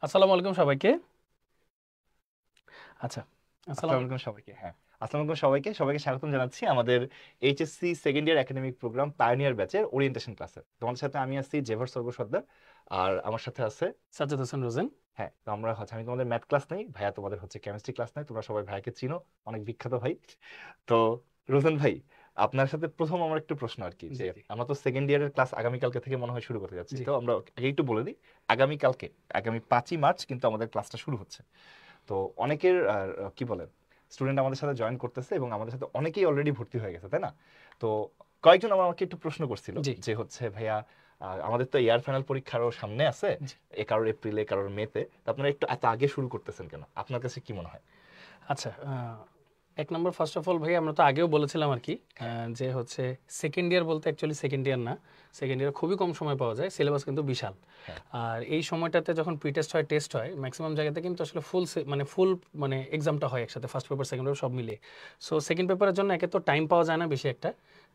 আসসালামু আলাইকুম সবাইকে। আচ্ছা, আসসালামু আসসালামু আলাইকুম সবাইকে। আসসালামু আলাইকুম সবাইকে। সবাইকে স্বাগতম জানাচ্ছি আমাদের HSC second year academic program pioneer ব্যাচের ওরিয়েন্টেশন ক্লাসে। তোমাদের সাথে আমি আছি জেভার সর্ব সর্দার, আর আমার সাথে আছে সাজ্জাদ হোসেন রোজেন। তো আমরা আমি তোমাদের ম্যাথ ক্লাস নেই, ভাইয়া তোমাদের কেমিস্ট্রি ক্লাস নেই। তোমরা সবাই ভাইয়াকে চিনো, অনেক বিখ্যাত ভাই। তো রোজন ভাই, আপনার সাথে প্রথম আমার একটু প্রশ্ন আর কি, জি যে জি আমরা তো সেকেন্ড ইয়ারের ক্লাস আগামীকালকে থেকে মনে হয় শুরু করতে যাচ্ছি। জি। তো আমরা আগে একটু বলে দিই, আগামীকালকে আগামী 5ই মার্চ কিন্তু আমাদের ক্লাসটা শুরু হচ্ছে। তো অনেকের কি বলে স্টুডেন্ট আমাদের সাথে জয়েন করতেছে এবং আমাদের সাথে অনেকেই অলরেডি ভর্তি হয়ে গেছে, তাই না? তো কয়েকজন আমাকে একটু প্রশ্ন করছিল জি যে ভাইয়া, আমাদের তো ইয়ার ফাইনাল পরীক্ষারও সামনে আছে, জি। কারোর এপ্রিলে কারোর মেতে, তো আপনারা একটু এত আগে শুরু করতেছেন কেন? আপনার কাছে কি মনে হয়? আচ্ছা, এক নম্বর ফার্স্ট অফ অল ভাই, আমরা তো আগেও বলেছিলাম আর কি, যে হচ্ছে সেকেন্ড ইয়ার বলতে অ্যাকচুয়ালি সেকেন্ড ইয়ার না, সেকেন্ড ইয়ার খুবই কম সময় পাওয়া যায়, সিলেবাস কিন্তু বিশাল। হ্যাঁ, আর এই সময়টাতে যখন প্রি টেস্ট হয়, টেস্ট হয়, ম্যাক্সিমাম জায়গাতে কিন্তু আসলে ফুল মানে এক্সামটা হয় একসাথে, ফার্স্ট পেপার সেকেন্ড পেপার সব মিলিয়ে। সো সেকেন্ড পেপারের জন্য একে তো টাইম পাওয়া যায় না বেশি একটা,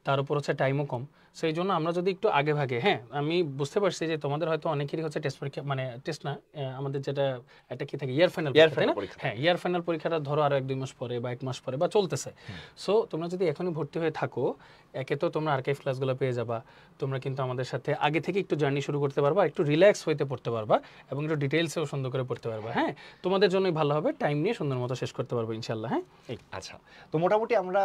তার উপর হচ্ছে টাইমও কম। সো এই জন্য আমরা যদি একটু আগে ভাগে, হ্যাঁ আমি বুঝতে পারছি যে তোমাদের হয়তো অনেকেরই হচ্ছে টেস্ট পরীক্ষা, মানে টেস্ট না, আমাদের যেটা একটা কি থাকে, ইয়ার ফাইনাল ইয়ার পরীক্ষা, তাই ফাইনাল না? পরীক্ষা হ্যাঁ, থাকে। ইয়ার ফাইনাল পরীক্ষাটা ধরো আরো 1-2 মাস পরে বা 1 মাস পরে বা চলতেছে। হুম, সো তোমরা যদি এখনই ভর্তি হয়ে থাকো, একে তো তোমরা আর্কাইভ ক্লাসগুলো পেয়ে যাবা, তোমরা কিন্তু আমাদের সাথে আগে থেকে একটু জার্নি শুরু করতে পারবা, একটু রিল্যাক্স হইতে পড়তে পারবা এবং একটু ডিটেলসেও সুন্দর করে পড়তে পারবা। হ্যাঁ, তোমাদের জন্যই ভালো হবে, টাইম নিয়ে সুন্দর মতো শেষ করতে পারবো ইনশাল্লাহ। হ্যাঁ, আচ্ছা। তো মোটামুটি আমরা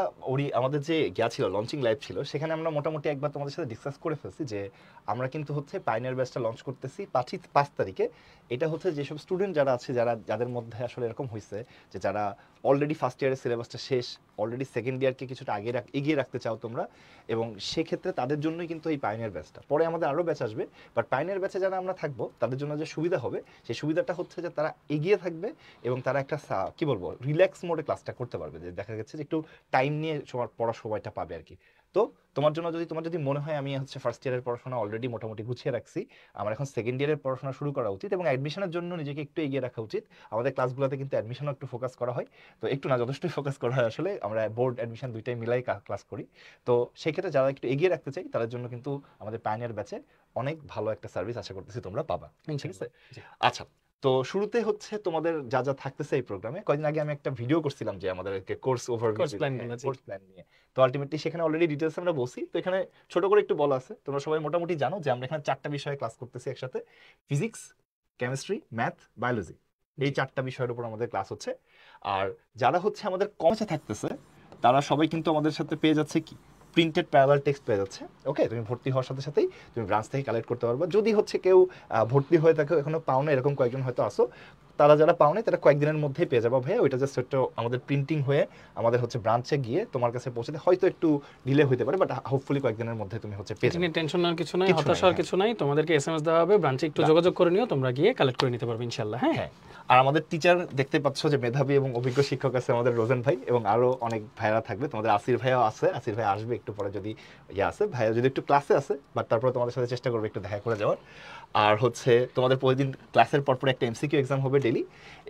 আমাদের যে ছিল লঞ্চিং লাইভ ছিল, সেখানে আমরা মোটামুটি একবার তোমাদের সাথে ডিসকাস করে ফেলছি যে আমরা কিন্তু পাইনিয়ার ব্যাচটা লঞ্চ করতেছি 5 তারিখে। এটা যেসব স্টুডেন্ট যারা আছে, যাদের মধ্যে আসলে এরকম হয়েছে যে যারা অলরেডি ফার্স্ট ইয়ারের সিলেবাসটা শেষ, অলরেডি সেকেন্ড ইয়ারকে কিছুটা এগিয়ে রাখতে চাও তোমরা, এবং সেক্ষেত্রে তাদের জন্যই কিন্তু এই পাইনিয়ার ব্যাচটা। পরে আমাদের আরও ব্যাচ আসবে, বাট পাইনিয়ার ব্যাচে যারা আমরা থাকবো তাদের জন্য যে সুবিধা হবে, সেই সুবিধাটা হচ্ছে যে তারা এগিয়ে থাকবে এবং তারা একটা কি বলবো, রিল্যাক্স মোডে ক্লাসটা করতে পারবে, যে দেখা যাচ্ছে যে একটু টাইম নিয়ে পড়ার সময়টা পাবে আর কি। তো তোমার যদি মনে হয় আমি ফার্স্ট ইয়ারের পড়াশোনা অলরেডি মোটামুটি গুছিয়ে রাখছি, আমার এখন সেকেন্ড ইয়ারের পড়াশোনা শুরু করা উচিত এবং অ্যাডমিশনের জন্য নিজেকে একটু এগিয়ে রাখা উচিত। আমাদের ক্লাসগুলোতে কিন্তু অ্যাডমিশনও একটু ফোকাস করা হয়, তো একটু না, যথেষ্টই ফোকাস করা হয় আসলে। আমরা বোর্ড অ্যাডমিশন দুইটাই মিলাই ক্লাস করি। তো সেই ক্ষেত্রে যারা একটু এগিয়ে রাখতে চাই তাদের জন্য কিন্তু আমাদের পাইনিয়ার ব্যাচে অনেক ভালো একটা সার্ভিস আশা করতেছি তোমরা পাবা। ঠিক আছে? ইনশাল্লাহ। জি আচ্ছা। তো শুরুতে তোমাদের যা যা থাকতেছে এই প্রোগ্রামে, কয়েকদিন আগে আমি একটা ভিডিও করছিলাম যে আমাদের কোর্স ওভারভিউ, কোর্স প্ল্যানগুলো। জি কোর্স প্ল্যান নিয়ে। তো আলটিমেটলি সেখানে অলরেডি ডিটেলস আমরা বলছি, তো এখানে ছোট করে একটু বলা আছে। তোমরা সবাই মোটামুটি জানো যে আমরা এখানে 4টা বিষয়ে ক্লাস করতেছি একসাথে: ফিজিক্স, কেমিস্ট্রি, ম্যাথ, বায়োলজি। এই জি 4টা বিষয়ের উপর আমাদের ক্লাস হচ্ছে। আর যারা আমাদের কমাসে থাকতেছে, তারা সবাই কিন্তু আমাদের সাথে পেয়ে যাচ্ছে কি, প্রিন্টেড প্যারালাল টেক্সট পেয়ে যাচ্ছে। ওকে, তুমি ভর্তি হওয়ার সাথে সাথেই তুমি ব্রাঞ্চ থেকে কালেক্ট করতে পারবে। যদি কেউ ভর্তি হয়ে থাকে এখনো পাও না, এরকম কয়েকজন হয়তো আসো, তারা যারা পাও নাই তারা কয়েকদিনের মধ্যেই পেয়ে যাবো ভাইয়া। ওইটা জাস্ট একটু আমাদের প্রিন্টিং হয়ে আমাদের ব্রাঞ্চে গিয়ে তোমার কাছে পৌঁছাতে হয়তো একটু ডিলে হতে পারে, বাট হোপফুলি কয়েকদিনের মধ্যে তুমি পেয়ে এটা যাবে। নিয়ে টেনশন নেওয়ার কিছু নাই, কিছু হতাশ নাই, হওয়ার হ্যাঁ। কিছু নাই, তোমাদেরকে এসএমএস দেওয়া হবে, ব্রাঞ্চে একটু যোগাযোগ করে নিও, তোমরা গিয়ে কালেক্ট করে নিতে পারবে ইনশাল্লাহ। হ্যাঁ হ্যাঁ, আর আমাদের টিচার দেখতে পাচ্ছ যে মেধাবী এবং অভিজ্ঞ শিক্ষক আছে আমাদের রোজেন ভাই, এবং আরো অনেক ভাইরা থাকবে। তোমাদের আসির ভাইও আছে, আসির ভাই আসবে একটু পরে, যদি আছে ভাইয়া যদি একটু ক্লাসে আছে, বাট তারপরে তোমাদের সাথে চেষ্টা করবে একটু দেখা করে যাওয়ার। আর তোমাদের প্রতিদিন ক্লাসের পরপর একটা এমসিকিউ এক্সাম হবে ডেলি,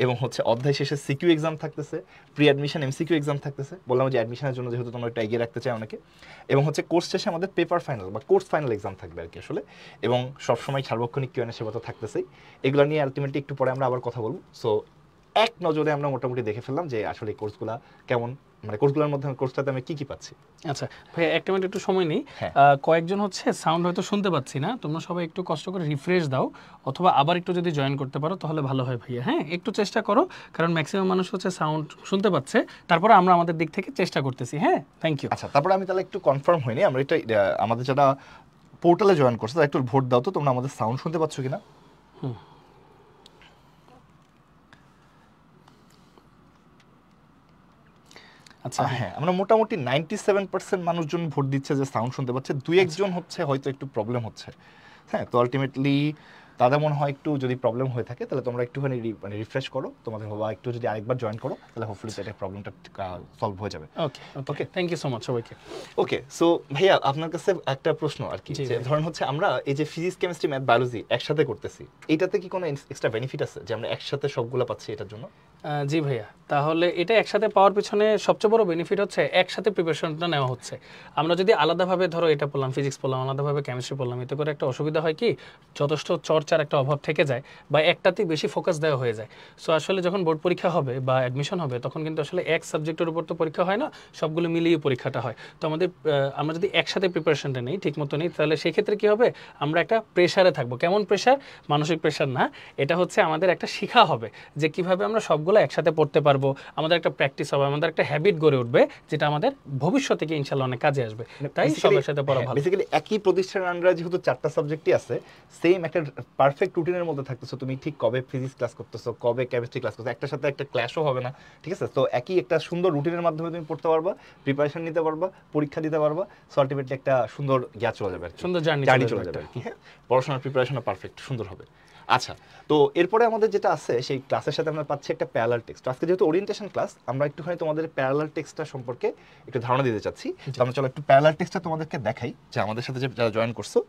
এবং অধ্যায় শেষে সিকিউ এক্সাম থাকতেছে, প্রি অ্যাডমিশন এমসিকিউ এক্সাম থাকতেছে। বললাম যে অ্যাডমিশনের জন্য যেহেতু তোমরা একটু এগিয়ে রাখতে চাই অনেকে, এবং কোর্স শেষে আমাদের পেপার ফাইনাল বা কোর্স ফাইনাল এক্সাম থাকবে আর কি আসলে, এবং সবসময় সার্বক্ষণিক কিউ এন্ড এ সেবা তো থাকতেছেই। এগুলো নিয়ে আলটিমেটলি একটু পরে আমরা আবার কথা বলবো। সো এক নজরে আমরা মোটামুটি দেখে ফেললাম যে আসলে এই কোর্সগুলো কেমন, মানে কোর্সগুলোর মধ্যে কোর্সটাতে আমি কি কি পাচ্ছি। আচ্ছা ভাই, একটা মিনিট একটু সময় নেই। হ্যাঁ, কয়েকজন সাউন্ড হয়তো শুনতে পাচ্ছি না, তোমরা সবাই একটু কষ্ট করে রিফ্রেশ দাও, অথবা আবার একটু যদি জয়েন করতে পারো তাহলে ভালো হয় ভাইয়া। হ্যাঁ, একটু চেষ্টা করো, কারণ ম্যাক্সিমাম মানুষ সাউন্ড শুনতে পাচ্ছে, তারপরে আমরা আমাদের দিক থেকে চেষ্টা করতেছি। হ্যাঁ, থ্যাংক ইউ। আচ্ছা। তারপরে আমি তাহলে একটু কনফার্ম হইনি, আমরা এটা আমাদের যারা পোর্টালে জয়েন করছে তারা একটু ভোট দাও তো, তোমরা আমাদের সাউন্ড শুনতে পাচ্ছ কিনা। হুম, আচ্ছা হ্যাঁ হ্যাঁ, আমরা মোটামুটি 97% মানুষজন ভোট দিচ্ছে যে সাউন্ড শুনতে পাচ্ছে। দুই আচ্ছা একজন হয়তো একটু প্রবলেম হচ্ছে। হ্যাঁ, তো আলটিমেটলি তাদের মনে হয় একটু যদি প্রবলেম হয়ে থাকে, তাহলে তোমরা একটুখানি মানে রিফ্রেশ করো তোমাদের, বা একটু যদি আরেকবার জয়েন করো, তাহলে হোপফুলি এটা প্রবলেমটা সলভ হয়ে যাবে। ওকে ওকে, ওকে, থ্যাংক ইউ সো মাচ সবাইকে। ওকে। সো ভাইয়া, আপনার কাছে একটা প্রশ্ন আর কি, জি যে ভাই। ধরেন আমরা এই যে ফিজিক্স, কেমিস্ট্রি, ম্যাথ, বায়োলজি একসাথে করতেছি, এইটাতে কি কোনো এক্সট্রা বেনিফিট আছে যে আমরা একসাথে সবগুলো পাচ্ছি এটার জন্য? জি ভাইয়া, তাহলে এটা একসাথে পাওয়ার পিছনে সবচেয়ে বড় বেনিফিট হচ্ছে একসাথে প্রিপারেশনটা নেওয়া হচ্ছে। আমরা যদি আলাদাভাবে ধরো এটা পড়লাম, ফিজিক্স পড়লাম, আলাদাভাবে কেমিস্ট্রি পড়লাম, এতে করে একটা অসুবিধা হয় কি, যথেষ্ট চর্চার একটা অভাব থেকে যায় বা একটাতেই বেশি ফোকাস দেওয়া হয়ে যায়। সো আসলে যখন বোর্ড পরীক্ষা হবে বা অ্যাডমিশন হবে তখন কিন্তু আসলে এক সাবজেক্টের উপর তো পরীক্ষা হয় না, সবগুলো মিলিয়ে পরীক্ষাটা হয়। তো আমরা যদি একসাথে প্রিপারেশনটা নেই, ঠিক মতো নেই, তাহলে সেক্ষেত্রে কি হবে, আমরা একটা প্রেশারে থাকবো। কেমন প্রেশার? মানসিক প্রেশার না, এটা হচ্ছে আমাদের একটা শিখা হবে যে কিভাবে আমরা সবগুলো একসাথে পড়তে পারবো, আমাদের একটা প্যাকটিস হবে, আমাদের একটা হ্যাবিট গড়ে উঠবে, যেটা আমাদের ভবিষ্যতে গিয়ে ইনশাআল্লাহ অনেক কাজে আসবে। তাই সব একসাথে পড়া ভালো। বেসিক্যালি একই প্রতিষ্ঠানের আন্ডারে যেহেতু 4টা সাবজেক্টই আছে, সেম একটা পারফেক্ট রুটিনের মধ্যে থাকতেছো, তুমি ঠিক কবে ফিজিক্স ক্লাস করতেছো, কবে কেমিস্ট্রি ক্লাস করতেছো, একটার সাথে একটা ক্ল্যাশও হবে না, ঠিক আছে? তো একই একটা সুন্দর রুটিনের মাধ্যমে তুমি পড়তে পারবা, প্রিপারেশন নিতে পারবা, পরীক্ষা দিতে পারবা, সো আলটিমেটলি একটা সুন্দর জ্ঞান চলে যাবে, সুন্দর জার্নি চলে যাবে আর কি। হ্যাঁ, পড়াশোনার প্রিপারেশনও পারফেক্ট সুন্দর হবে। আচ্ছা, তো এরপরে আমাদের যেটা আছে সেই ক্লাসের সাথে আমরা পাচ্ছি একটা প্যারালাল টেক্সট। আজকে যেহেতু ওরিয়েন্টেশন ক্লাস, আমরা একটুখানি তোমাদের প্যারালাল টেক্সটটা সম্পর্কে একটু ধারণা দিতে চাচ্ছি। তো আমরা চলো একটু প্যারালাল টেক্সটটা তোমাদেরকে দেখাই, যে আমাদের সাথে যারা জয়েন করছো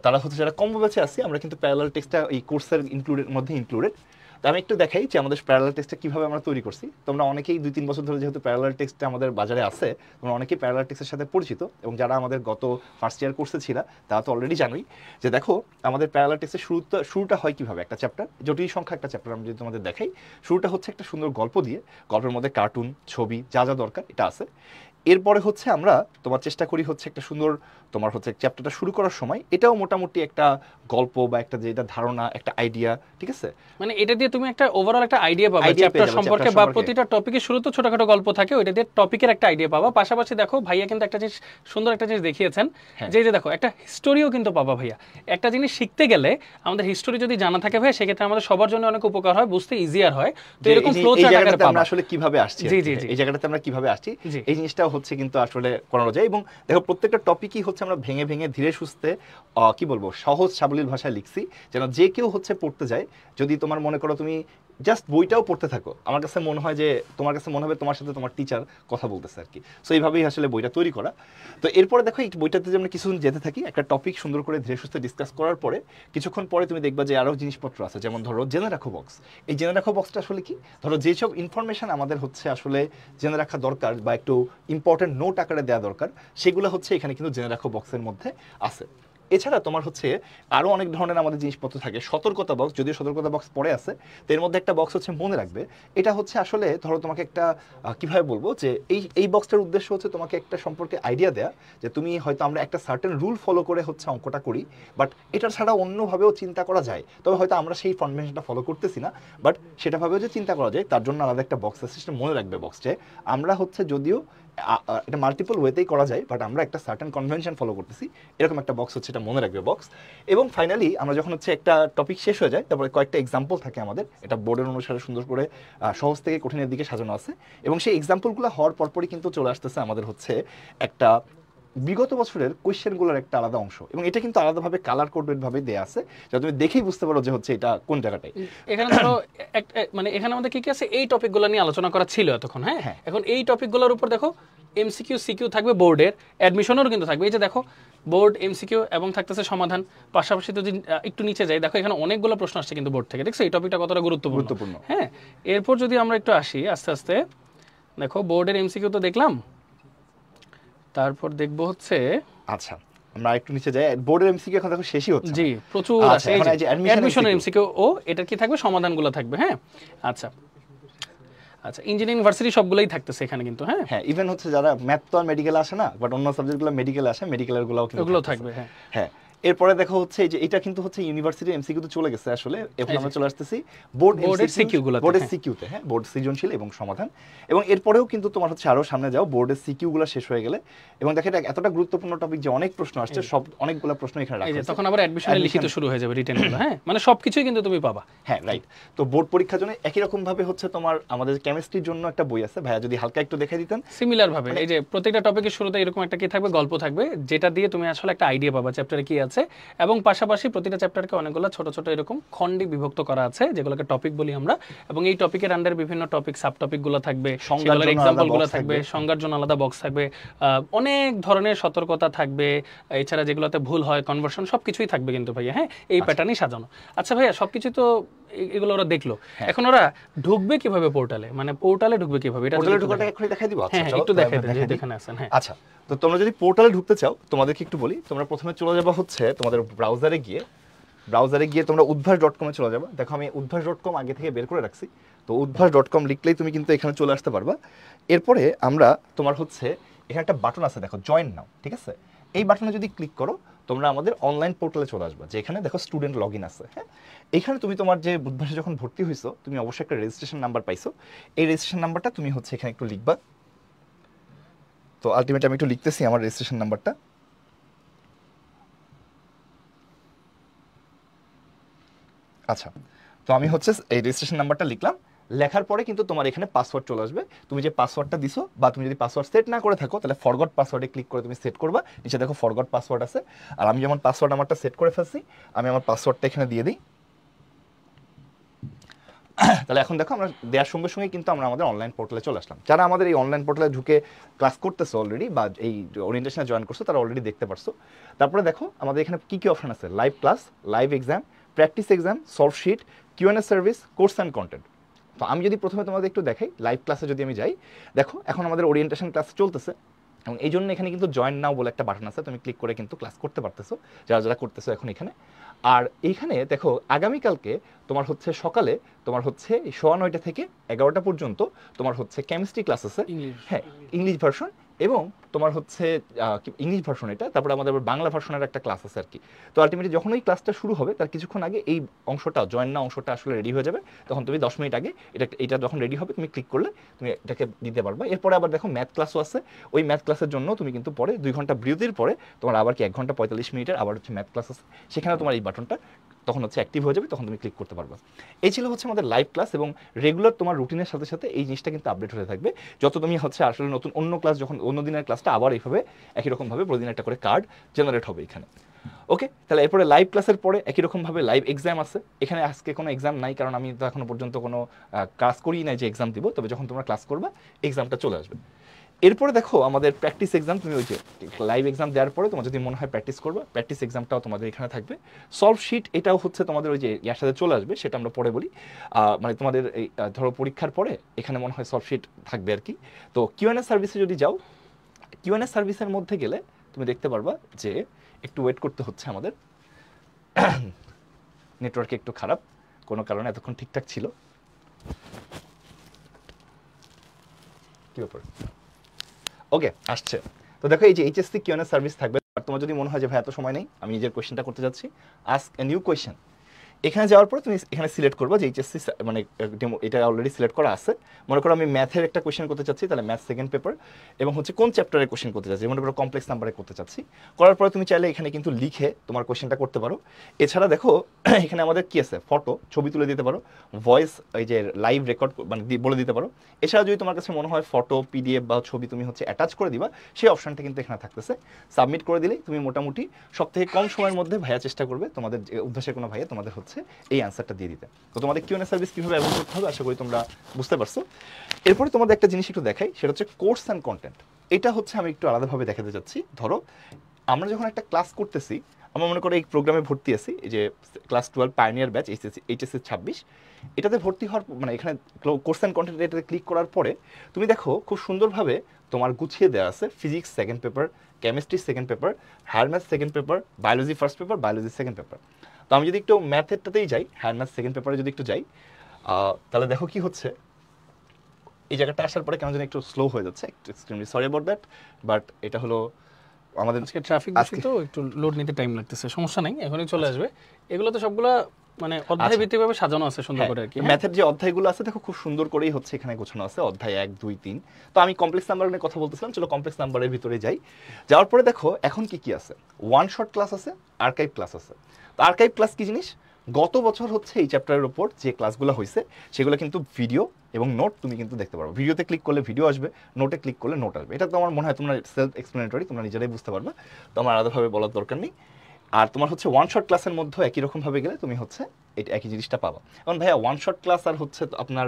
তারা হচ্ছে যারা কম্বো ব্যাচে আছি, আমরা কিন্তু প্যারালাল টেক্সটটা এই কোর্সের ইনক্লুডেড। তো আমি একটু দেখাই যে আমাদের প্যারালাল টেক্সটটা কিভাবে আমরা তৈরি করছি। তোমরা অনেকেই 2-3 বছর ধরে যেহেতু প্যারালাল টেক্সটটা আমাদের বাজারে আছে, তোমরা অনেকেই প্যারালাল টেক্সটের সাথে পরিচিত, এবং যারা আমাদের গত ফার্স্ট ইয়ার কোর্সে ছিল তারা তো অলরেডি জানোই যে দেখো আমাদের প্যারালাল টেক্সটের শুরুটা হয় কিভাবে। একটা চ্যাপ্টার, জটিল সংখ্যা একটা চ্যাপ্টার আমরা যদি তোমাদের দেখাই, শুরুটা হচ্ছে একটা সুন্দর গল্প দিয়ে, গল্পের মধ্যে কার্টুন, ছবি, যা যা দরকার এটা আছে। এরপরে হচ্ছে আমরা তোমার চেষ্টা করি হচ্ছে একটা সুন্দর, তোমার হচ্ছে চ্যাপ্টারটা শুরু করার সময় এটাও মোটামুটি একটা গল্প বা একটা যেটা ধারণা, একটা আইডিয়া, ঠিক আছে? মানে এটা দিয়ে তুমি একটা ওভারঅল একটা আইডিয়া পাবে চ্যাপ্টার সম্পর্কে, বা প্রতিটা টপিকের শুরুতে ছোটখাটো গল্প থাকে, ওইটা দিয়ে টপিকের একটা আইডিয়া পাবা। পাশাপাশি দেখো ভাইয়া কিন্তু একটা জিনিস, সুন্দর একটা জিনিস দেখিয়েছেন, যে দেখো একটা হিস্টোরিও কিন্তু পাবা ভাইয়া। একটা জিনিস শিখতে গেলে আমাদের হিস্টোরি যদি জানা থাকে ভাইয়া, সেক্ষেত্রে আমাদের সবার জন্য অনেক উপকার হয়, বুঝতে ইজিয়ার হয়। তো এরকম ফ্লো চার্ট আকারে পাবা আমরা আসলে কিভাবে আসছি, এই জায়গাটাতে আমরা কিভাবে আসছি, এই জিনিসটাও হচ্ছে কিন্তু আসলে করানো যায়। এবং দেখো প্রত্যেকটা টপিকই হচ্ছে আমরা ভেঙে ভেঙে ধীরে সুস্থে কি বলবো, সহজ সাবলীল ভাষায় লিখছি, যেন যে কেউ হচ্ছে পড়তে যায়। যদি তোমার মনে করো তুমি জাস্ট বইটাও পড়তে থাকো, আমার কাছে মনে হয় যে তোমার কাছে মনে হবে তোমার সাথে তোমার টিচার কথা বলতেছে আর কি। সো এইভাবেই আসলে বইটা তৈরি করা। তো এরপরে দেখো এই বইটাতে যে আমরা কিছুক্ষণ যেতে থাকি, একটা টপিক সুন্দর করে ধীরে সুস্থে ডিসকাস করার পরে কিছুক্ষণ পরে তুমি দেখবা যে আরও জিনিসপত্র আছে, যেমন ধরো জেনে রাখো বক্স। এই জেনে রাখো বক্সটা আসলে কি, ধরো যেসব ইনফরমেশন আমাদের হচ্ছে আসলে জেনে রাখা দরকার বা একটু ইম্পর্টেন্ট নোট আকারে দেওয়া দরকার, সেগুলো হচ্ছে এখানে কিন্তু জেনে রাখো বক্সের মধ্যে আছে। এছাড়া তোমার হচ্ছে আরও অনেক ধরনের আমাদের জিনিসপত্র থাকে। সতর্কতা বক্স, যদিও সতর্কতা বক্স পরে আছে, তো এর মধ্যে একটা বক্স হচ্ছে মনে রাখবে। এটা হচ্ছে আসলে ধরো তোমাকে একটা কিভাবে বলবো, যে এই বক্সটার উদ্দেশ্য হচ্ছে তোমাকে একটা সম্পর্কে আইডিয়া দেয়া, যে তুমি হয়তো আমরা একটা সার্টেন রুল ফলো করে হচ্ছে অঙ্কটা করি, বাট এটা ছাড়া অন্যভাবেও চিন্তা করা যায়, তবে হয়তো আমরা সেই কনভেনশনটা ফলো করতেছি না, বাট সেটাভাবেও যে চিন্তা করা যায় তার জন্য আলাদা একটা বক্স সিস্টেম মনে রাখবে বক্সে। আমরা হচ্ছে যদিও এটা মাল্টিপল ওয়েতেই করা যায়, বাট আমরা একটা সার্টেন কনভেনশন ফলো করতেছি, এরকম একটা বক্স হচ্ছে এটা মনে রাখবে বক্স। এবং ফাইনালি আমরা যখন হচ্ছে একটা টপিক শেষ হয়ে যায়, তারপরে কয়েকটা এক্সাম্পল থাকে আমাদের, এটা বোর্ডের অনুসারে সুন্দর করে সহজ থেকে কঠিনের দিকে সাজানো আছে, এবং সেই এক্সাম্পলগুলো হওয়ার পরপরই কিন্তু চলে আসতেছে আমাদের হচ্ছে একটা বিগত বছরের কোয়েশ্চেনগুলোর একটা আলাদা অংশ, এবং এটা কিন্তু আলাদাভাবে কালার কোডেড ভাবে দেয়া আছে, যাতে তুমি দেখেই বুঝতে পারো যে হচ্ছে এটা কোন জায়গাটায়। এখানে ধরো মানে এখানে আমাদের কি কি আছে, এই টপিকগুলো নিয়ে আলোচনা করা ছিল এতক্ষণ। হ্যাঁ, এখন এই টপিকগুলোর উপর দেখো এমসিকিউ সিকিউ থাকবে, বোর্ডের অ্যাডমিশনেরও কিন্তু থাকবে। এই যে দেখো বোর্ড এমসিকিউ এবং থাকতেছে সমাধান। পাশাপাশি যদি একটু নিচে যাই, দেখো এখানে অনেকগুলো প্রশ্ন আসছে কিন্তু বোর্ড থেকে, দেখছো এই টপিকটা কতটা গুরুত্বপূর্ণ। হ্যাঁ, এরপর যদি আমরা একটু আসি আস্তে আস্তে, দেখো বোর্ডের এমসিকিউ তো দেখলাম, তারপর দেখবো হচ্ছে, আচ্ছা আমরা একটু নিচে যাই, বোর্ডের এমসিকিউ এখন দেখো শেষই হচ্ছে। জি, প্রচুর আছে। এই যে অ্যাডমিশনের এমসিকিউ, ও এটা কি থাকবে, সমাধানগুলো থাকবে। হ্যাঁ, আচ্ছা আচ্ছা, ইঞ্জিনিয়ারিং ভার্সিটি সবগুলোই থাকতেছে এখানে কিন্তু। হ্যাঁ হ্যাঁ, ইভেন হচ্ছে যারা ম্যাথ তো আর মেডিকেল আসে না, বাট অন্য সাবজেক্টগুলো মেডিকেলে আসে, মেডিকেলের গুলোও থাকবে। হ্যাঁ হ্যাঁ, এরপরে দেখো হচ্ছে যে এটা কিন্তু হচ্ছে ইউনিভার্সিটি এমসিকিউ তো চলে গেছে আসলে, এখন আমরা চলে আসতেছি বোর্ডের সিকিউতে। হ্যাঁ, বোর্ড সৃজনশীল এবং সমাধান। এবং এরপরেও কিন্তু তোমার হচ্ছে আরো সামনে যাও, বোর্ডের সিকিউগুলো শেষ হয়ে গেলে, এবং দেখো এটা এতটা গুরুত্বপূর্ণ টপিক যে অনেক প্রশ্ন আসছে, সব অনেকগুলো প্রশ্ন এখানে রাখা আছে। তখন আবার অ্যাডমিশনে লিখিত শুরু হয়ে যাবে, রিটেনগুলো। হ্যাঁ, মানে সবকিছুই কিন্তু তুমি পাবা। হ্যাঁ, রাইট। তো বোর্ড পরীক্ষার জন্য একই রকম ভাবে হচ্ছে তোমার আমাদের কেমিস্ট্রির জন্য একটা বই আছে, ভাইয়া যদি হালকা একটু দেখাই দিতেন। সিমিলার ভাবে এই যে প্রত্যেকটা টপিকের শুরুতে এরকম একটা কি থাকবে, গল্প থাকবে, যেটা দিয়ে তুমি আসলে একটা আইডিয়া পাবা চ্যাপ্টারে কি আছে। এবং পাশাপাশি প্রতিটা চ্যাপ্টারকে অনেকগুলো ছোট ছোট এরকম খণ্ডে বিভক্ত করা আছে, যেগুলোকে টপিক বলি আমরা। এবং এই টপিকের আন্ডারে বিভিন্ন টপিক সাব টপিকগুলো থাকবে, সেগুলোর এক্সাম্পলগুলো থাকবে, সংজ্ঞার জন্য আলাদা বক্স থাকবে, অনেক ধরনের সতর্কতা থাকবে। এছাড়া যেগুলোতে ভুল হয়, কনভার্সন, সবকিছুই থাকবে কিন্তু ভাইয়া। হ্যাঁ, এই প্যাটার্নই সাজানো। আচ্ছা ভাইয়া, সবকিছু তো এগুলো ওরা দেখলো, হ্যাঁ। এখন ওরা ঢুকবে কিভাবে পোর্টালে, মানে পোর্টালে ঢুকবে কিভাবে, এটা যদি পোর্টালে একটু ঢোকাটা দেখান। এখনই দেখাই দিব। আচ্ছা হ্যাঁ চলো একটু দেখাই দেন দেখাই যেহেতু দিই। এখানে আছেন। হ্যাঁ আচ্ছা, তো তোমরা যদি পোর্টালে ঢুকতে চাও তোমাদেরকে একটু বলি, তোমরা প্রথমে চলে যাবা হচ্ছে তোমাদের ব্রাউজারে গিয়ে তোমরা উদ্ভাস.com-এ চলে যাবা। দেখো আমি উদ্ভাস.com আগে থেকে বের করে রাখছি, তো উদ্ভাস.com লিখলেই তুমি কিন্তু এখানে চলে আসতে পারবা। এরপরে আমরা তোমার হচ্ছে এখানে একটা বাটন আছে দেখো, জয়েন নাও, ঠিক আছে? এই বাটনে যদি ক্লিক করো তোমরা আমাদের অনলাইন পোর্টালে চলে আসবা, যেখানে দেখো স্টুডেন্ট লগ ইন আছে। হ্যাঁ, এখানে তুমি তোমার যে উদ্ভাসে যখন ভর্তি হয়েছো তুমি অবশ্যই একটা রেজিস্ট্রেশন নাম্বার পাইছো, এই রেজিস্ট্রেশন নাম্বারটা তুমি হচ্ছে এখানে একটু লিখবা। তো আলটিমেটলি আমি একটু লিখতেছি আমার রেজিস্ট্রেশন নাম্বারটা। আচ্ছা, তো আমি হচ্ছে এই রেজিস্ট্রেশন নাম্বারটা লিখলাম। লেখার পরে কিন্তু তোমার এখানে পাসওয়ার্ড চলে আসবে। তুমি যে পাসওয়ার্ডটা দিছো বা তুমি যদি পাসওয়ার্ড সেট না করে থাকো তাহলে ফরগট পাসওয়ার্ডে ক্লিক করে তুমি সেট করবা। নিচে দেখো ফরগট পাসওয়ার্ড আছে, আর আমি যেমন পাসওয়ার্ড আমারটা সেট করে ফেলছি, আমি আমার পাসওয়ার্ডটা এখানে দিয়ে দিই। তাহলে এখন দেখো আমরা দেওয়ার সঙ্গে সঙ্গে কিন্তু আমরা আমাদের অনলাইন পোর্টালে চলে আসলাম। যারা আমাদের এই অনলাইন পোর্টালে ঢুকে ক্লাস করতেছো অলরেডি বা এই ওরিয়েন্টেশনে জয়েন করছো তারা অলরেডি দেখতে পারছো। তারপরে দেখো আমাদের এখানে কি কি অপশন আছে, live class, live exam, practice exam, solve sheet, QnA service, course and content. তো আমি যদি প্রথমে তোমাদের একটু দেখাই, লাইভ ক্লাসে যদি আমি যাই, দেখো এখন আমাদের ওরিয়েন্টেশন ক্লাস চলতেছে এবং এই জন্য এখানে কিন্তু জয়েন নাও বলে একটা বাটন আছে, তুমি ক্লিক করে কিন্তু ক্লাস করতে পারতেছো যারা যারা করতেছো এখন এখানে। আর এইখানে দেখো আগামীকালকে তোমার হচ্ছে সকালে তোমার হচ্ছে 9:30 থেকে 11টা পর্যন্ত তোমার হচ্ছে কেমিস্ট্রি ক্লাস আছে। ইংলিশ, হ্যাঁ, ইংলিশ ভার্সন এবং তোমার হচ্ছে ইংলিশ ভার্সন এটা, তারপরে আমাদের আবার বাংলা ভার্সনের একটা ক্লাস আছে আর কি। তো আলটিমেটলি যখন ওই ক্লাসটা শুরু হবে তার কিছুক্ষণ আগে এই অংশটা জয়েন না অংশটা আসলে রেডি হয়ে যাবে, তখন তুমি 10 মিনিট আগে এটা যখন রেডি হবে তুমি ক্লিক করলে তুমি এটাকে দিতে পারবে। এরপরে আবার দেখো ম্যাথ ক্লাসও আছে, ওই ম্যাথ ক্লাসের জন্য তুমি কিন্তু পরে 2 ঘন্টা বিরতির পরে তোমার আবার কি 1 ঘন্টা 45 মিনিটের আবার হচ্ছে ম্যাথ ক্লাস আছে, সেখানে তোমার এই বাটনটা তখন হচ্ছে অ্যাক্টিভ হয়ে যাবে, তখন তুমি ক্লিক করতে পারবে। এই ছিল হচ্ছে আমাদের লাইভ ক্লাস এবং রেগুলার তোমার রুটিনের সাথে সাথে এই জিনিসটা কিন্তু আপডেট হতে থাকবে। যত তুমি হচ্ছে আসলে নতুন অন্য ক্লাস যখন অন্য দিনের ক্লাসটা আবার এইভাবে একই রকমভাবে প্রতিদিন একটা করে কার্ড জেনারেট হবে এখানে। ওকে, তাহলে এরপরে লাইভ ক্লাসের পরে একই রকমভাবে লাইভ এক্সাম আছে। এখানে আজকে কোনো এক্সাম নাই কারণ আমি তো এখনো পর্যন্ত কোনো ক্লাস করিই নাই যে এক্সাম দিব, তবে যখন তোমরা ক্লাস করবা এক্সামটা চলে আসবে। এরপরে দেখো আমাদের প্র্যাকটিস এক্সাম, তুমি ওই যে লাইভ এক্সাম দেওয়ার পরে তোমার যদি মনে হয় প্র্যাকটিস করবা, প্র্যাকটিস এক্সামটাও তোমাদের এখানে থাকবে। সলভ শিট এটাও হচ্ছে তোমাদের ওই যে ইয়ার সাথে চলে আসবে, সেটা আমরা পরে বলি। মানে তোমাদের এই ধরো পরীক্ষার পরে এখানে মনে হয় সলভ শিট থাকবে আর কি। তো কিউএনএ সার্ভিসে যদি যাও, কিউএনএ সার্ভিসের মধ্যে গেলে তুমি দেখতে পারবা যে একটু ওয়েট করতে হচ্ছে আমাদের, নেটওয়ার্ক একটু খারাপ কোনো কারণে, এতক্ষণ ঠিকঠাক ছিল। কি ব্যাপার? ওকে, আসছে। তো দেখো এই যে এইচএসসি কিউএনএ সার্ভিস থাকবে। আর তোমার যদি মনে হয় যে ভাই এত সময় নেই, আমি নিজের কোয়েশ্চেনটা করতে যাচ্ছি, আস্ক এ নিউ কোয়েশ্চেন। এখানে যাওয়ার পরে তুমি এখানে সিলেক্ট করবা যে এইচএসসি মানে এটা অলরেডি সিলেক্ট করা আছে। মনে করো আমি ম্যাথের একটা কোয়েশ্চেন করতে চাচ্ছি, তাহলে ম্যাথ সেকেন্ড পেপার এবং হচ্ছে কোন চ্যাপ্টারের কোয়েশ্চেন করতে চাচ্ছি, মনে করো কমপ্লেক্স নাম্বারে করতে চাচ্ছি। করার পরে তুমি চাইলে এখানে কিন্তু লিখে তোমার কোয়েশ্চেনটা করতে পারো। এছাড়া দেখো এখানে আমাদের কি আছে, ফটো ছবি তুলে দিতে পারো, ভয়েস এই যে লাইভ রেকর্ড মানে বলে দিতে পারো। এছাড়া যদি তোমার কাছে মনে হয় ফটো পিডিএফ বা ছবি তুমি হচ্ছে অ্যাটাচ করে দিবা, সেই অপশনটা কিন্তু এখানে থাকতেছে। সাবমিট করে দিলেই তুমি মোটামুটি সব থেকে কম সময়ের মধ্যে ভাইয়া চেষ্টা করবে তোমাদের উদ্দেশ্যে কোনো ভাইয়া তোমাদের হচ্ছে এই অ্যান্সারটা দিয়ে দিতে। তো তোমাদের কিউএনএ সার্ভিস কীভাবে ব্যবহার করতে হবে আশা করি তোমরা বুঝতে পারছো। এরপরে তোমাদের একটা জিনিস একটু দেখাই, সেটা হচ্ছে কোর্স অ্যান্ড কন্টেন্ট। এটা হচ্ছে আমি একটু আলাদাভাবে দেখাতে যাচ্ছি। ধরো আমরা যখন একটা ক্লাস করতেছি, আমরা মনে করো এই প্রোগ্রামে ভর্তি আছি, এই যে ক্লাস 12 পাইনিয়ার ব্যাচ এইচএসসি 26, এটাতে ভর্তি হওয়ার মানে এখানে কোর্স অ্যান্ড কন্টেন্ট এটাতে ক্লিক করার পরে তুমি দেখো খুব সুন্দরভাবে তোমার গুছিয়ে দেওয়া আছে physics second paper, chemistry second paper, higher math second paper, biology first paper, biology second paper. তো আমি যদি একটু ম্যাথেরটাতেই যাই, হায়ার ম্যাথ সেকেন্ড পেপারে যদি একটু যাই, তাহলে দেখো কি হচ্ছে, এই জায়গাটা আসার পরে কেমন যেন একটু স্লো হয়ে যাচ্ছে, extremely sorry about that. But এটা হলো আমাদের আজকে ট্রাফিক বেশি তো একটু লোড নিতে টাইম লাগতেছে, সমস্যা নেই, এখনই চলে আসবে। এগুলো তো সবগুলা মানে অধ্যায় ভিত্তিকভাবে সাজানো আছে সুন্দর করে আর কি। ম্যাথের যে অধ্যায়গুলো আছে দেখো খুব সুন্দর করেই হচ্ছে এখানে গোছানো আছে, অধ্যায় 1 2 3। তো আমি কমপ্লেক্স নাম্বার নিয়ে কথা বলতেছিলাম, চলো কমপ্লেক্স নাম্বারের ভিতরে যাই। যাওয়ার পরে দেখো এখন কি কি আছে, ওয়ান শট ক্লাস আছে, আর্কাইভ ক্লাস আছে। তো আর্কাইভ ক্লাস কি জিনিস, গত বছর হচ্ছে এই চ্যাপ্টারের উপর যে ক্লাসগুলো হয়েছে সেগুলো কিন্তু ভিডিও এবং নোট তুমি কিন্তু দেখতে পারো। ভিডিওতে ক্লিক করলে ভিডিও আসবে, নোটে ক্লিক করলে নোট আসবে। এটা তো আমার মনে হয় তোমরা সেলফ এক্সপ্লেনেটরি, তোমরা নিজেরাই বুঝতে পারবে, তো আমার আলাদাভাবে বলার দরকার নেই। আর তোমার হচ্ছে ওয়ান শট ক্লাসের মধ্যে একই রকমভাবে গেলে তুমি হচ্ছে এটা একই জিনিসটা পাবা। কারণ ভাইয়া ওয়ান শট ক্লাস আর হচ্ছে আপনার